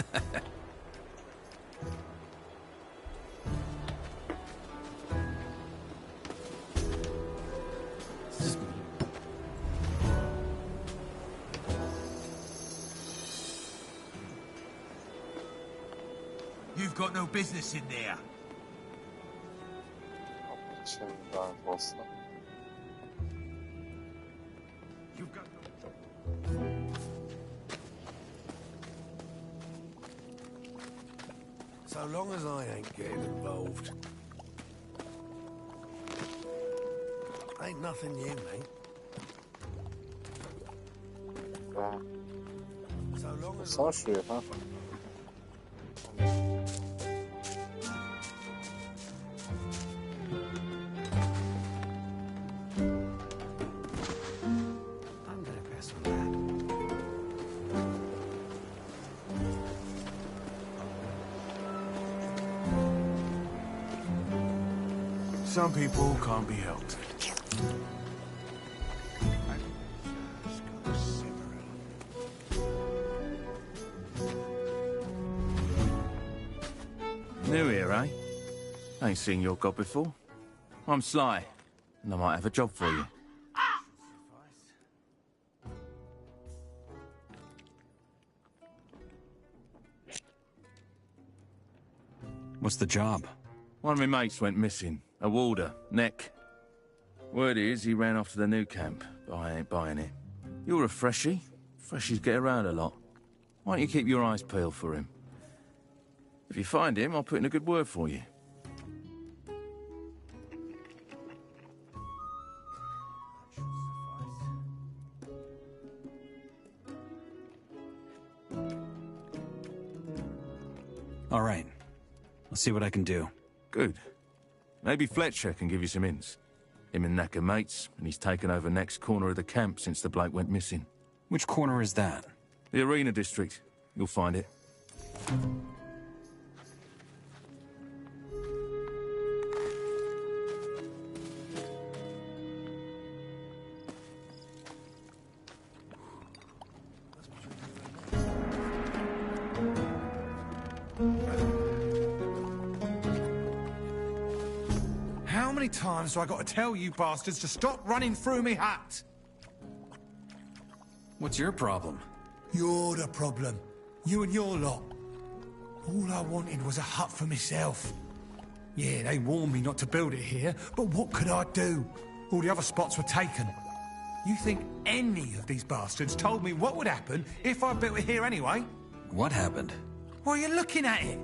You've got no business in there. Şimdi lanet olsun. So long as I ain't getting involved. Ain't nothing new, mate. So long as Sana şuraya ha. I'm gonna pass on that. Some people can't be helped. New here, eh? Ain't seen your god before. I'm Sly, and I might have a job for you. What's the job? One of my mates went missing. A warder, Neck. Word is, he ran off to the new camp, but I ain't buying it. You're a freshie. Freshies get around a lot. Why don't you keep your eyes peeled for him? If you find him, I'll put in a good word for you. All right. I'll see what I can do. Good. Maybe Fletcher can give you some hints. Him and Neck are mates, and he's taken over next corner of the camp since the bloke went missing. Which corner is that? The Arena District. You'll find it. How many times do I got to tell you bastards to stop running through me hut? What's your problem? You're the problem. You and your lot. All I wanted was a hut for myself. Yeah, they warned me not to build it here, but what could I do? All the other spots were taken. You think any of these bastards told me what would happen if I built it here anyway? What happened? Well, you're looking at it.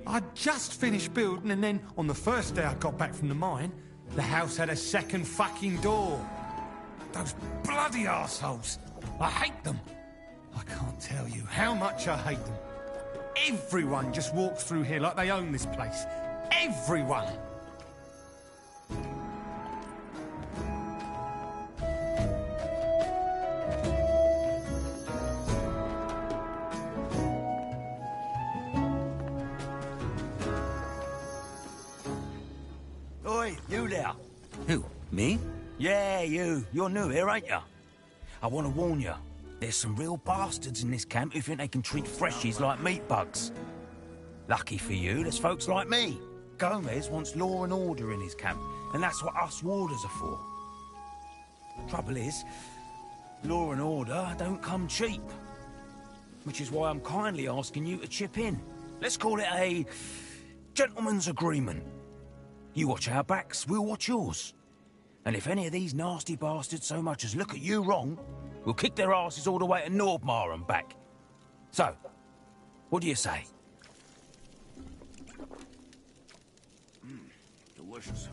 I'd just finished building, and then on the first day I got back from the mine, the house had a second fucking door. Those bloody arseholes. I hate them. I can't tell you how much I hate them. Everyone just walks through here like they own this place. Everyone. Oi, you there. Who? Me? Yeah, you. You're new here, ain't ya? I want to warn you. There's some real bastards in this camp who think they can treat freshies like meat bugs. Lucky for you, there's folks like me. Gomez wants law and order in his camp, and that's what us warders are for. Trouble is, law and order don't come cheap. Which is why I'm kindly asking you to chip in. Let's call it a gentleman's agreement. You watch our backs, we'll watch yours. And if any of these nasty bastards so much as look at you wrong, we'll kick their asses all the way to Nordmar and back. So, what do you say? Delicious.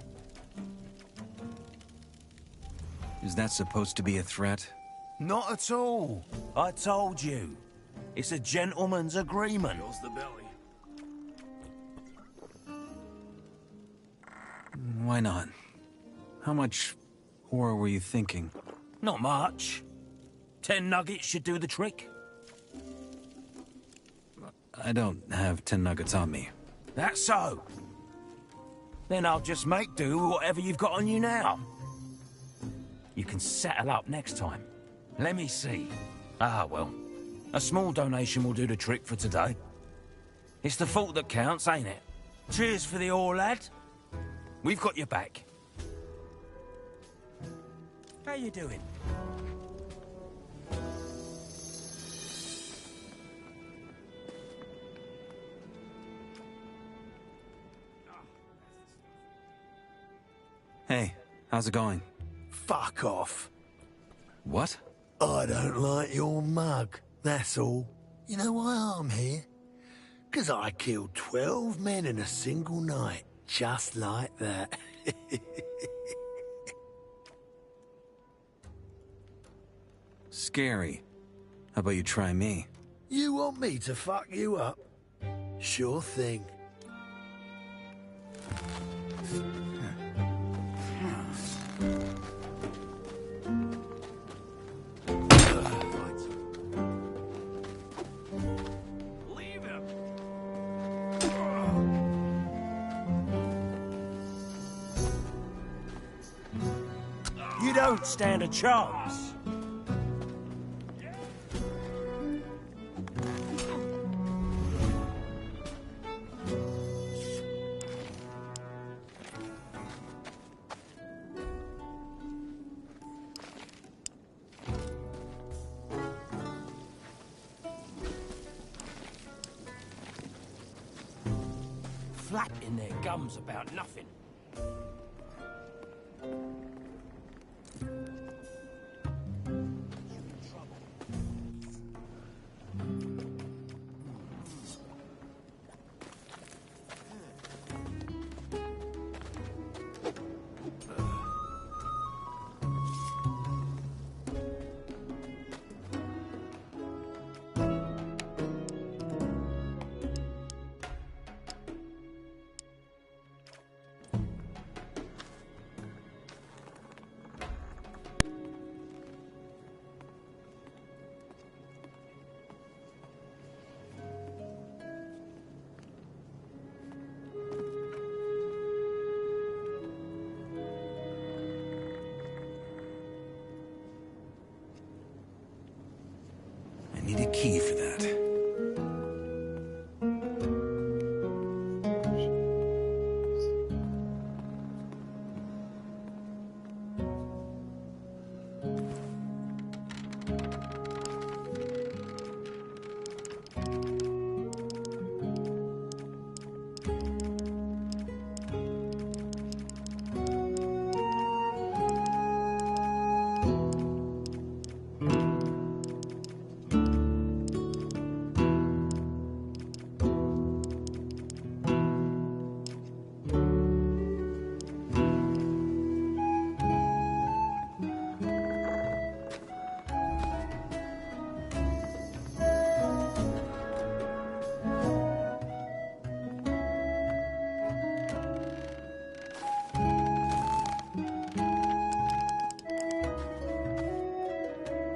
Is that supposed to be a threat? Not at all. I told you. It's a gentleman's agreement. Fills the belly. Why not? How much Or were you thinking? Not much. 10 nuggets should do the trick. I don't have 10 nuggets on me. That's so. Then I'll just make do with whatever you've got on you now. You can settle up next time. Let me see. Ah, well. A small donation will do the trick for today. It's the thought that counts, ain't it? Cheers for the ore, lad. We've got your back. How you doing? Hey, how's it going? Fuck off. What? I don't like your mug, that's all. You know why I'm here? 'Cause I killed 12 men in a single night, just like that. Scary. How about you try me? You want me to fuck you up? Sure thing. Leave him. You don't stand a chance. Flapping their gums about nothing. I need a key for that.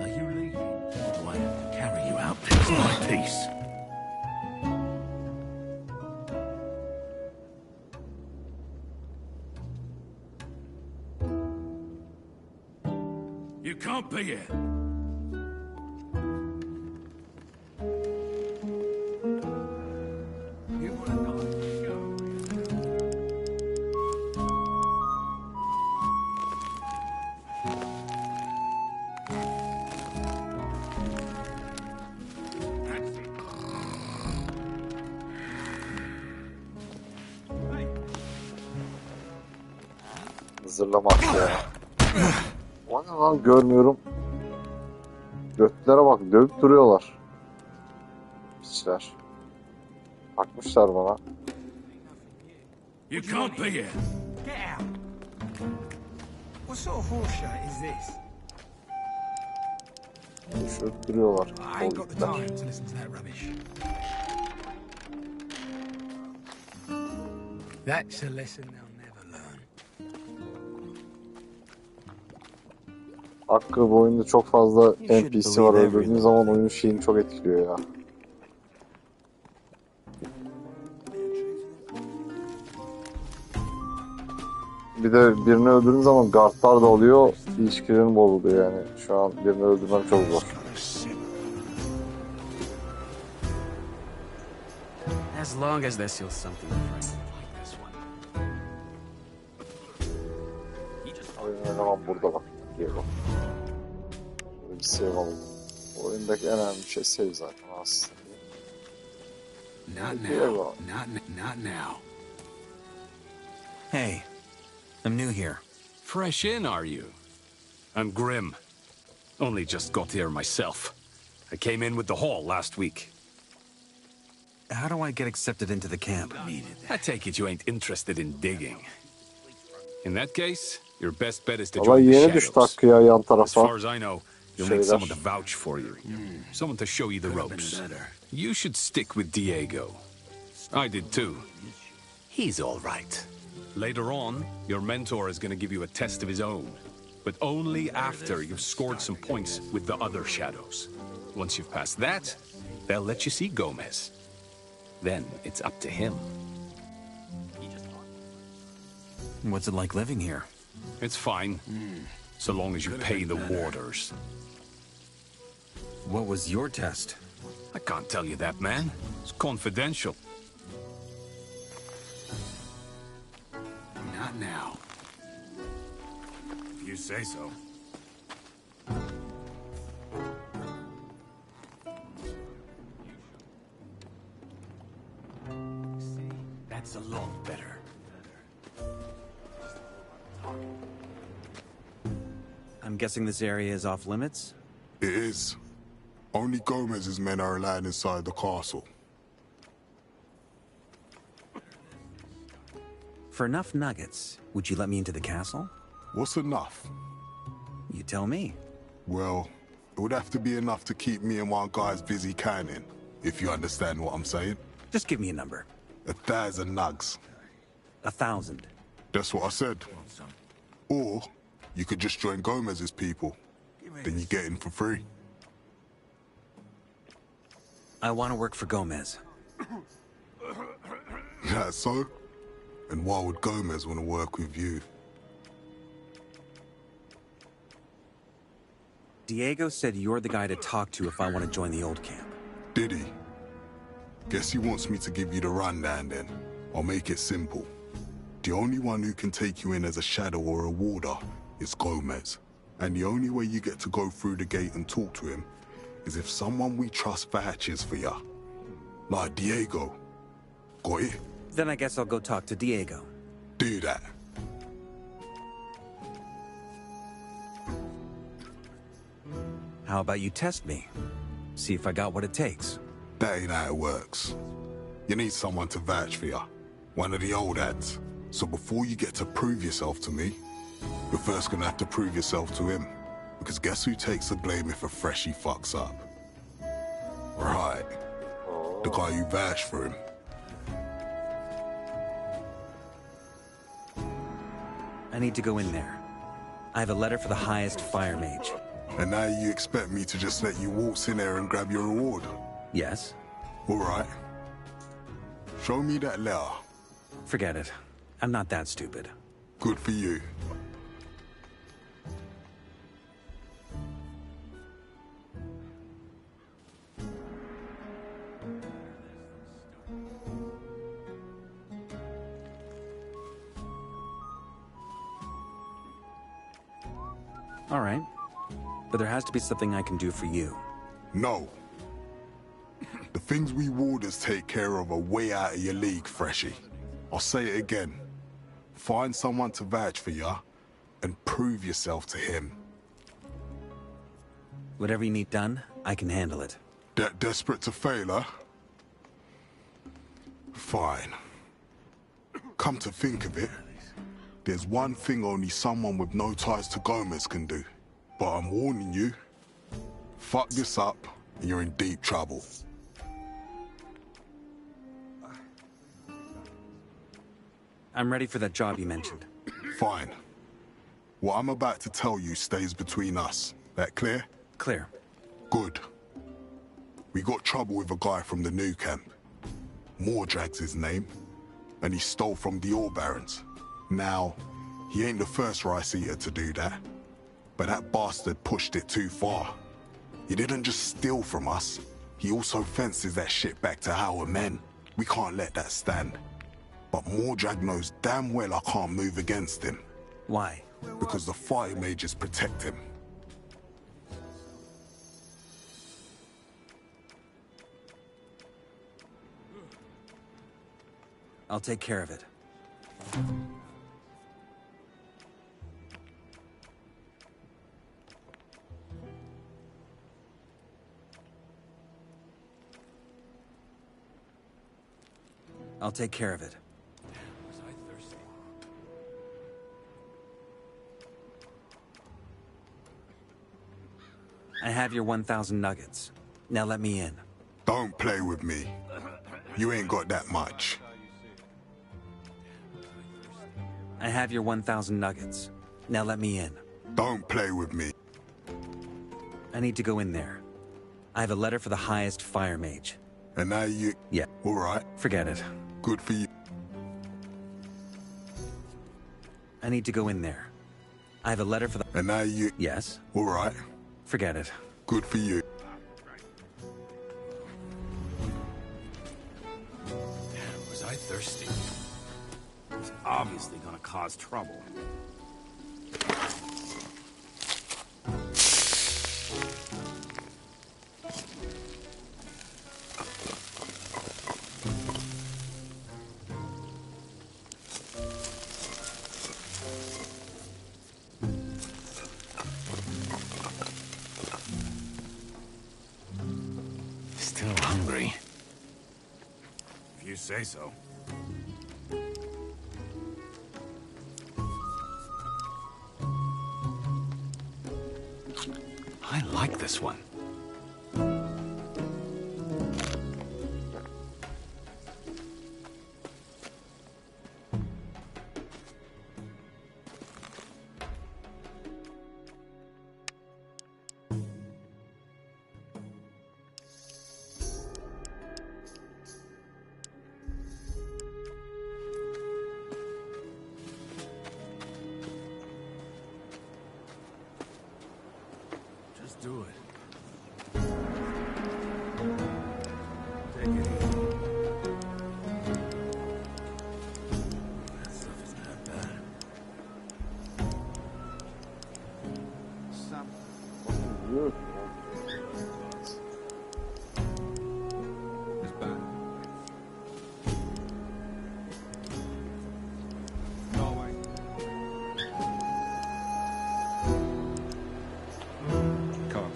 Are you leaving? Or do I have to carry you out piece by piece? You can't be here. You want to know? Zırlamak ya. O ne lan, görmüyorum. Götlere bak, dövüp duruyorlar. Pisler. Bakmışlar bana. You can't be here. Get out. What sort of horseshit is this? Düşürüp duruyorlar. I ain't got the time to listen to that rubbish. That's a lesson they'll never learn. Hakkı bu oyunda çok fazla NPC var. Öldürdüğün zaman oyunun şeyini çok etkiliyor ya. Bir de birini öldürdüğün zaman guardlar da oluyor. İlişkilerin bozuluyor yani. Şu an birini öldürmem çok zor. As long as there's still something like this one. Oyun oynamam burada bak. Diego. Burada bir save alalım. Oyundaki en önemli şey save zaten aslında. Not now. Not now. Hey, I'm new here. Fresh in, are you? I'm Grim. Only just got here myself. I came in with the haul last week. How do I get accepted into the camp? I take it you ain't interested in digging. In that case, your best bet is to Valla join the yeni düştü shadows. Hakkı ya yan As tarafa. far as I know, you'll need someone to vouch for you. Someone to show you the ropes. You should stick with Diego. I did too. He's all right. Later on, your mentor is going to give you a test of his own. But only after you've scored some points with the other shadows. Once you've passed that, they'll let you see Gomez. Then it's up to him. What's it like living here? It's fine. So long as you pay the warders. What was your test? I can't tell you that, man. It's confidential. Not now. If you say so. That's a lot better. I'm guessing this area is off limits? It is. Only Gomez's men are allowed inside the castle. For enough nuggets, would you let me into the castle? What's enough? You tell me. Well, it would have to be enough to keep me and my guys busy canning, if you understand what I'm saying. Just give me a number. 1,000 nugs. 1,000. That's what I said. Or you could just join Gomez's people. Then you get in for free. I want to work for Gomez. That's so? And why would Gomez want to work with you? Diego said you're the guy to talk to if I want to join the old camp. Did he? Guess he wants me to give you the rundown then. I'll make it simple. The only one who can take you in as a shadow or a warder is Gomez. And the only way you get to go through the gate and talk to him is if someone we trust vouches for ya. Like Diego. Got it? Then I guess I'll go talk to Diego. Do that. How about you test me? See if I got what it takes. That ain't how it works. You need someone to vouch for ya. One of the old ads. So before you get to prove yourself to me, you're first gonna have to prove yourself to him. Because guess who takes the blame if a freshie fucks up? Right. The guy who vouched for him. I need to go in there. I have a letter for the highest fire mage. And now you expect me to just let you waltz in there and grab your reward? Yes. All right. Show me that letter. Forget it. I'm not that stupid. Good for you. All right. But there has to be something I can do for you. No. The things we warders take care of are way out of your league, freshie. I'll say it again. Find someone to vouch for ya, and prove yourself to him. Whatever you need done, I can handle it. That desperate to fail, huh? Fine. Come to think of it, there's one thing only someone with no ties to Gomez can do. But I'm warning you, fuck this up, and you're in deep trouble. I'm ready for that job you mentioned. Fine. What I'm about to tell you stays between us. That clear? Clear. Good. We got trouble with a guy from the new camp. Mordrag's his name. And he stole from the ore barons. Now, he ain't the first rice eater to do that. But that bastard pushed it too far. He didn't just steal from us. He also fences that shit back to our men. We can't let that stand. But Mordrag knows damn well I can't move against him. Why? Because the fire mages protect him. I'll take care of it. I'll take care of it. Was I thirsty? I have your 1,000 nuggets. Now let me in. Don't play with me. You ain't got that much. I have your 1,000 nuggets. Now let me in. Don't play with me. I need to go in there. I have a letter for the highest fire mage. And now you... Yeah. All right. Forget it. Good for you. I need to go in there. I have a letter for the... And now you... Yes? All right. Forget it. Good for you. Damn, was I thirsty? It was obviously gonna cause trouble. Still hungry. If you say so. I like this one. Just do it. Take it easy. That stuff isn't that bad. It's bad. No way. Come on.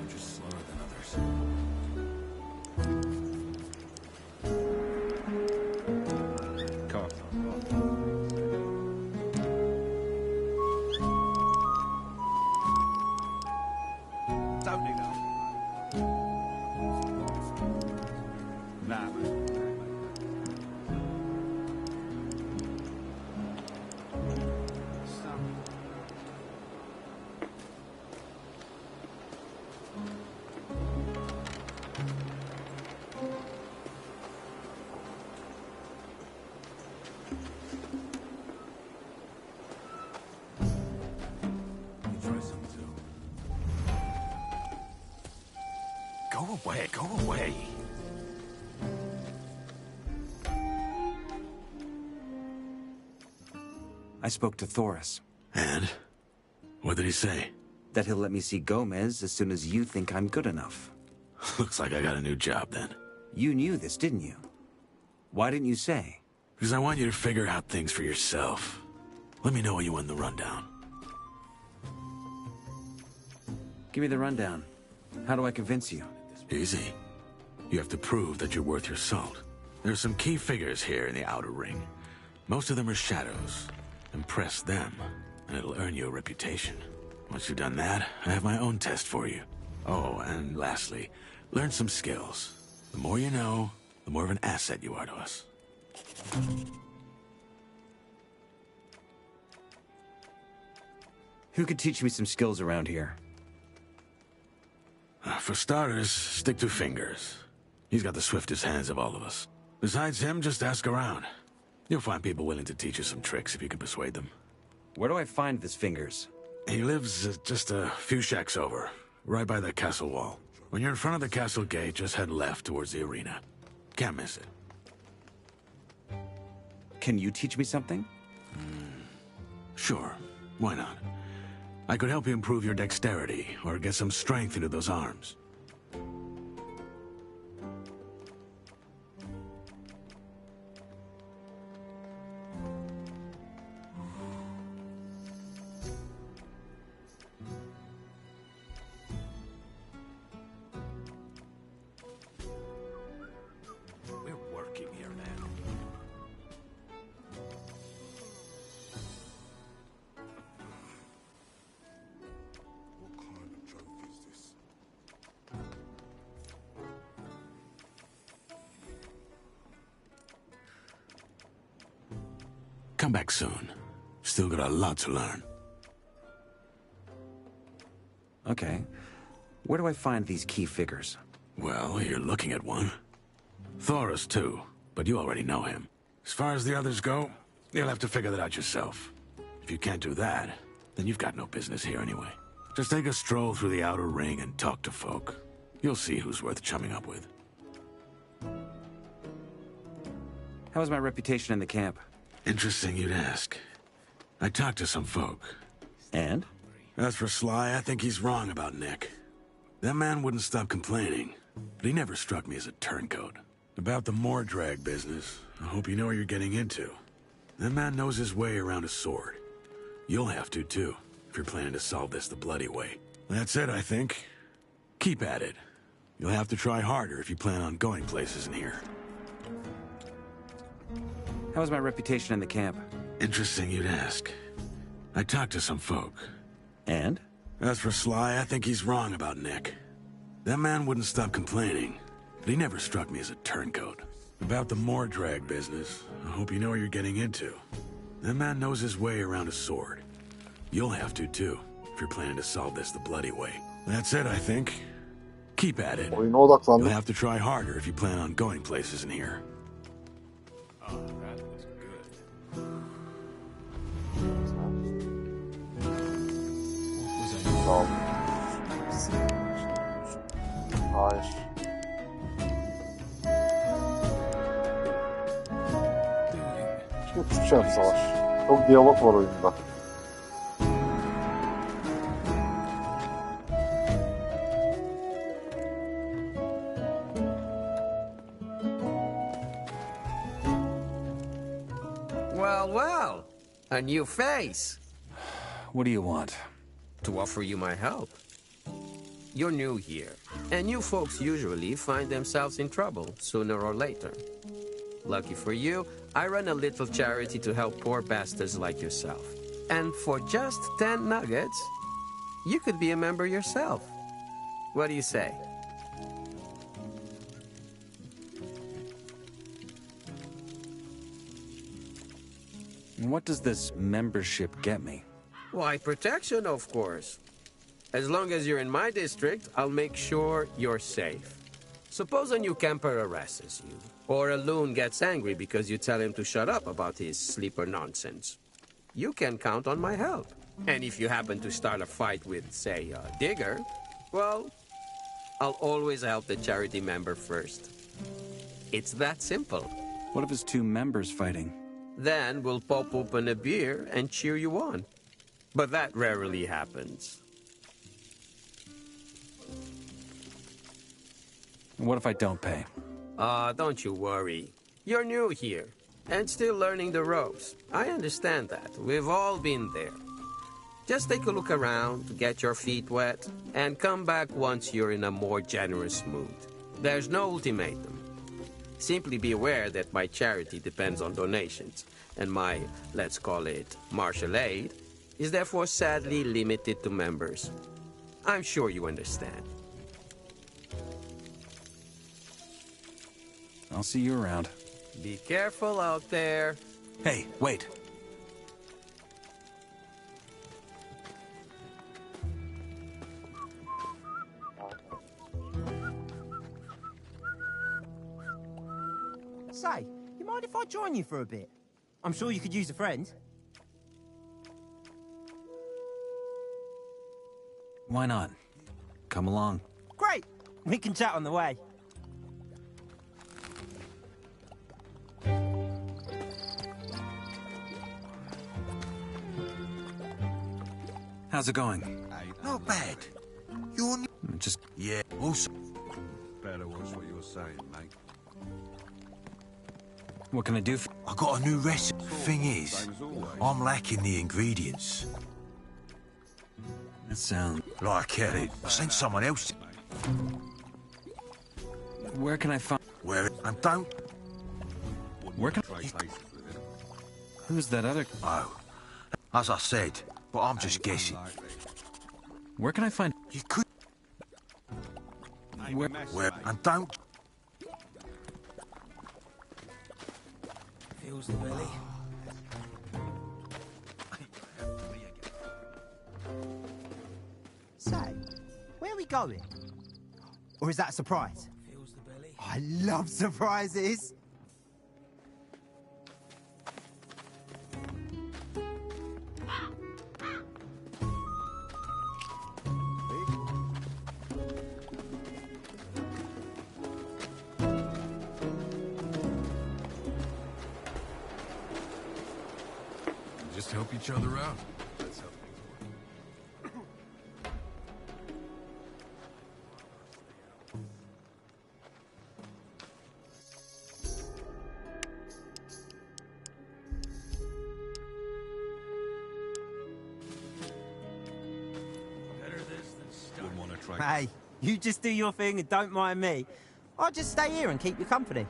Just slower than others. Come on. Totally now. Nah, man. Try some too. Go away, go away. I spoke to Thoris. And? What did he say? That he'll let me see Gomez as soon as you think I'm good enough. Looks like I got a new job then. You knew this, didn't you? Why didn't you say? Because I want you to figure out things for yourself. Let me know when you want the rundown. Give me the rundown. How do I convince you? Easy. You have to prove that you're worth your salt. There are some key figures here in the outer ring. Most of them are shadows. Impress them, and it'll earn you a reputation. Once you've done that, I have my own test for you. Oh, and lastly, learn some skills. The more you know, the more of an asset you are to us. Who could teach me some skills around here? For starters, stick to Fingers. He's got the swiftest hands of all of us. Besides him, just ask around. You'll find people willing to teach you some tricks if you can persuade them. Where do I find this Fingers? He lives just a few shacks over, right by the castle wall. When you're in front of the castle gate, just head left towards the arena. Can't miss it. Can you teach me something? Sure. Why not? I could help you improve your dexterity, or get some strength into those arms. We're working here now. What kind of joke is this? Come back soon. Still got a lot to learn. Okay. Where do I find these key figures? Well, you're looking at one. Thoros, too, but you already know him. As far as the others go, you'll have to figure that out yourself. If you can't do that, then you've got no business here anyway. Just take a stroll through the outer ring and talk to folk. You'll see who's worth chumming up with. How's my reputation in the camp? Interesting you'd ask. I talked to some folk. And? As for Sly, I think he's wrong about Nick. That man wouldn't stop complaining, but he never struck me as a turncoat. About the Mordrag business, I hope you know what you're getting into. That man knows his way around a sword. You'll have to, too, if you're planning to solve this the bloody way. That's it, I think. Keep at it. You'll have to try harder if you plan on going places in here. How's my reputation in the camp? Interesting you'd ask. I talked to some folk. And? As for Sly, I think he's wrong about Nick. That man wouldn't stop complaining, but he never struck me as a turncoat. About the Mordrag business, I hope you know what you're getting into. That man knows his way around a sword. You'll have to, too, if you're planning to solve this the bloody way. That's it, I think. Keep at it. Oyuna odaklandım. You'll have to try harder if you plan on going places in here. Oh, that was good. Tamam. Hayır. Şimdi Türkçe mi savaş? Çok diyalog var oyunda. Well, well. A new face. What do you want? To offer you my help. You're new here, and you folks usually find themselves in trouble sooner or later. Lucky for you, I run a little charity to help poor bastards like yourself. And for just 10 nuggets, you could be a member yourself. What do you say? What does this membership get me? Why, protection, of course. As long as you're in my district, I'll make sure you're safe. Suppose a new camper harasses you, or a loon gets angry because you tell him to shut up about his sleeper nonsense. You can count on my help. And if you happen to start a fight with, say, a digger, well, I'll always help the charity member first. It's that simple. What if it's two members fighting? Then we'll pop open a beer and cheer you on. But that rarely happens. What if I don't pay? Don't you worry. You're new here, and still learning the ropes. I understand that. We've all been there. Just take a look around, get your feet wet, and come back once you're in a more generous mood. There's no ultimatum. Simply be aware that my charity depends on donations, and my, let's call it, martial aid, is therefore sadly limited to members. I'm sure you understand. I'll see you around. Be careful out there. Hey, wait. Say, you mind if I join you for a bit? I'm sure you could use a friend. Why not? Come along. Great! We can chat on the way. How's it going? Not bad. You're Just... Yeah, also... Better watch what you're saying, mate. What can I do for... I got a new recipe. Thing is, I'm lacking the ingredients. That sounds... Like hell, I sent someone else. Where can I find... Where... And don't... Where can... Who's that other... Oh. As I said, but I'm just guessing. Where can I find... You could... Where... And don't... Feels the belly. Say, where are we going? Or is that a surprise? Feels the belly. I love surprises. Just help each other out. That's how things work. Hey, you just do your thing and don't mind me. I'll just stay here and keep you company.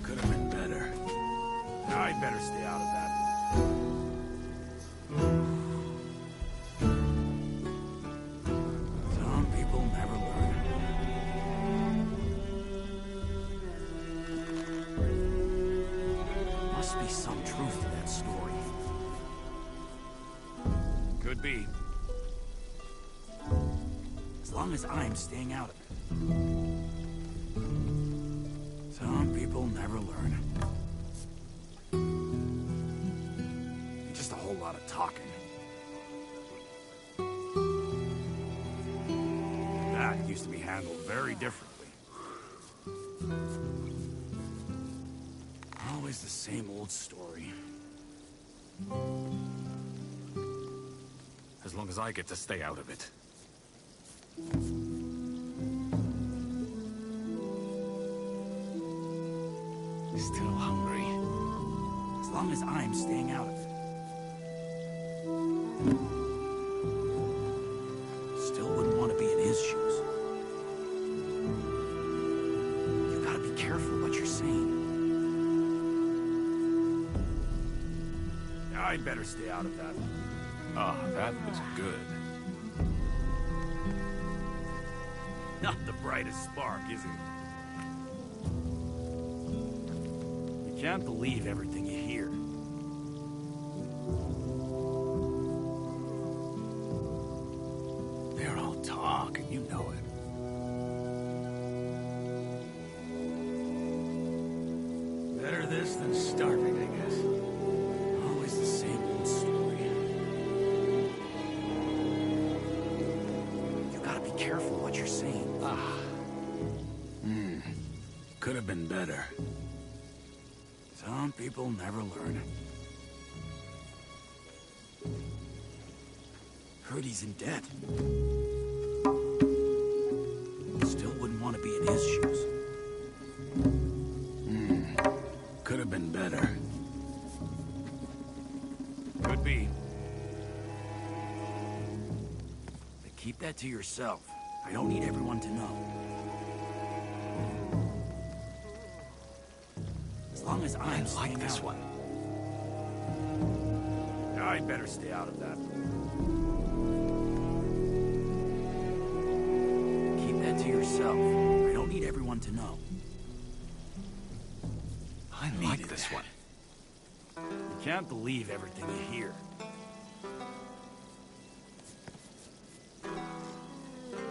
Could have been better. I'd better stay out of that. Some people never learn. Must be some truth to that story. Could be. As long as I'm staying out of it. Some people never learn. Just a whole lot of talking. That used to be handled very differently. Always the same old story. As long as I get to stay out of it. Still hungry. As long as I'm staying out of it. Still wouldn't want to be in his shoes. You gotta be careful what you're saying. I'd better stay out of that. Ah, that was good. Not the brightest spark, is it? You can't believe everything you hear. They're all talk, and you know it. Better this than starving, I guess. Always the same old story. careful what you're saying. Could have been better. Some people never learn. Heard he's in debt. Still wouldn't want to be in his shoes. Could have been better. Could be. But keep that to yourself. I don't need everyone to know. As long as I'm like this one. I'd better stay out of that. Keep that to yourself. I don't need everyone to know. I like this one. You can't believe everything you hear.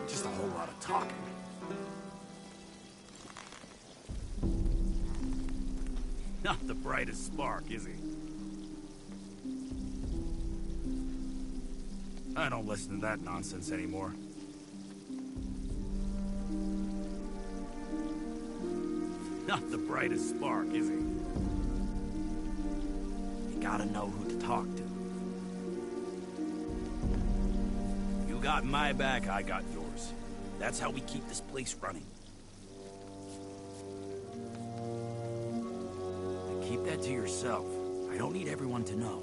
Just a whole lot of talking. Not the brightest spark, is he? I don't listen to that nonsense anymore. Not the brightest spark, is he? You gotta know who to talk to. You got my back, I got yours. That's how we keep this place running. Keep that to yourself. I don't need everyone to know.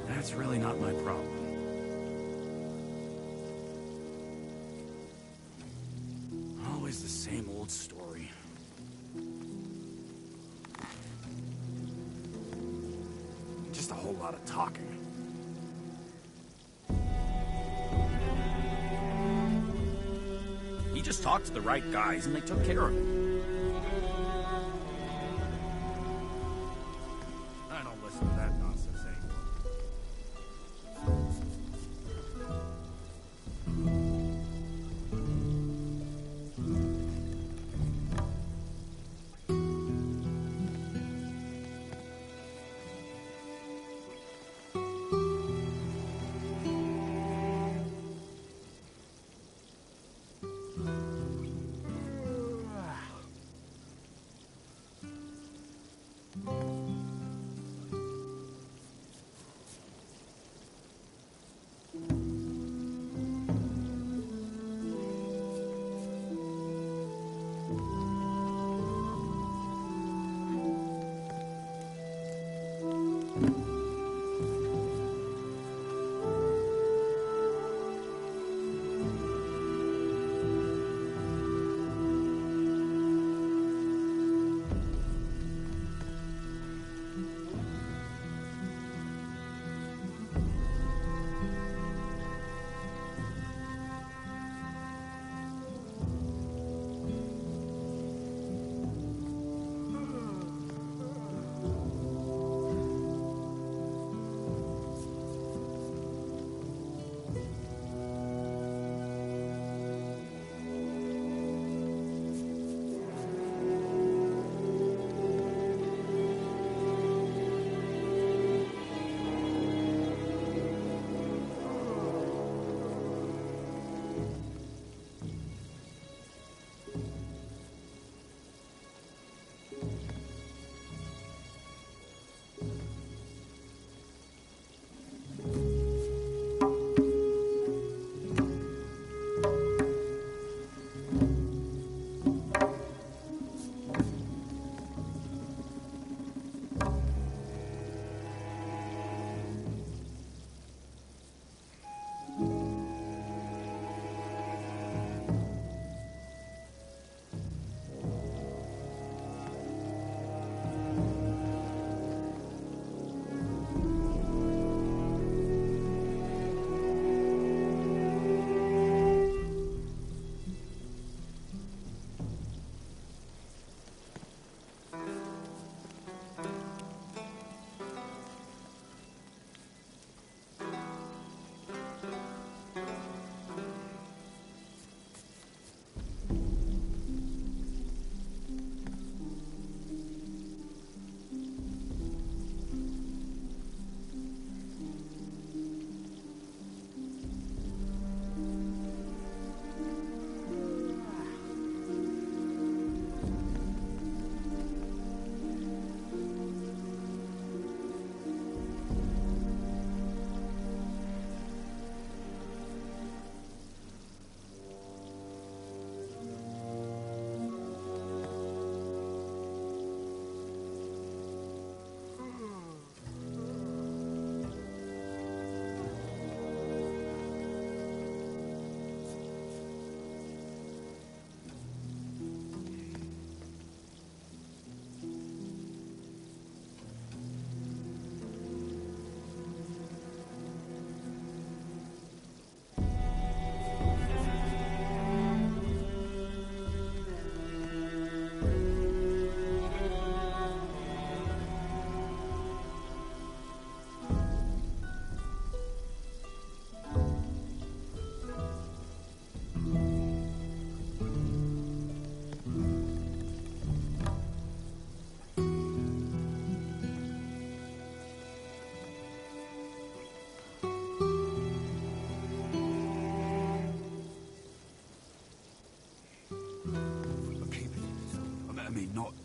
That's really not my problem. Always the same old story. Just a whole lot of talking. He just talked to the right guys and they took care of him. I don't listen to that nonsense anymore.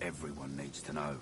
Everyone needs to know.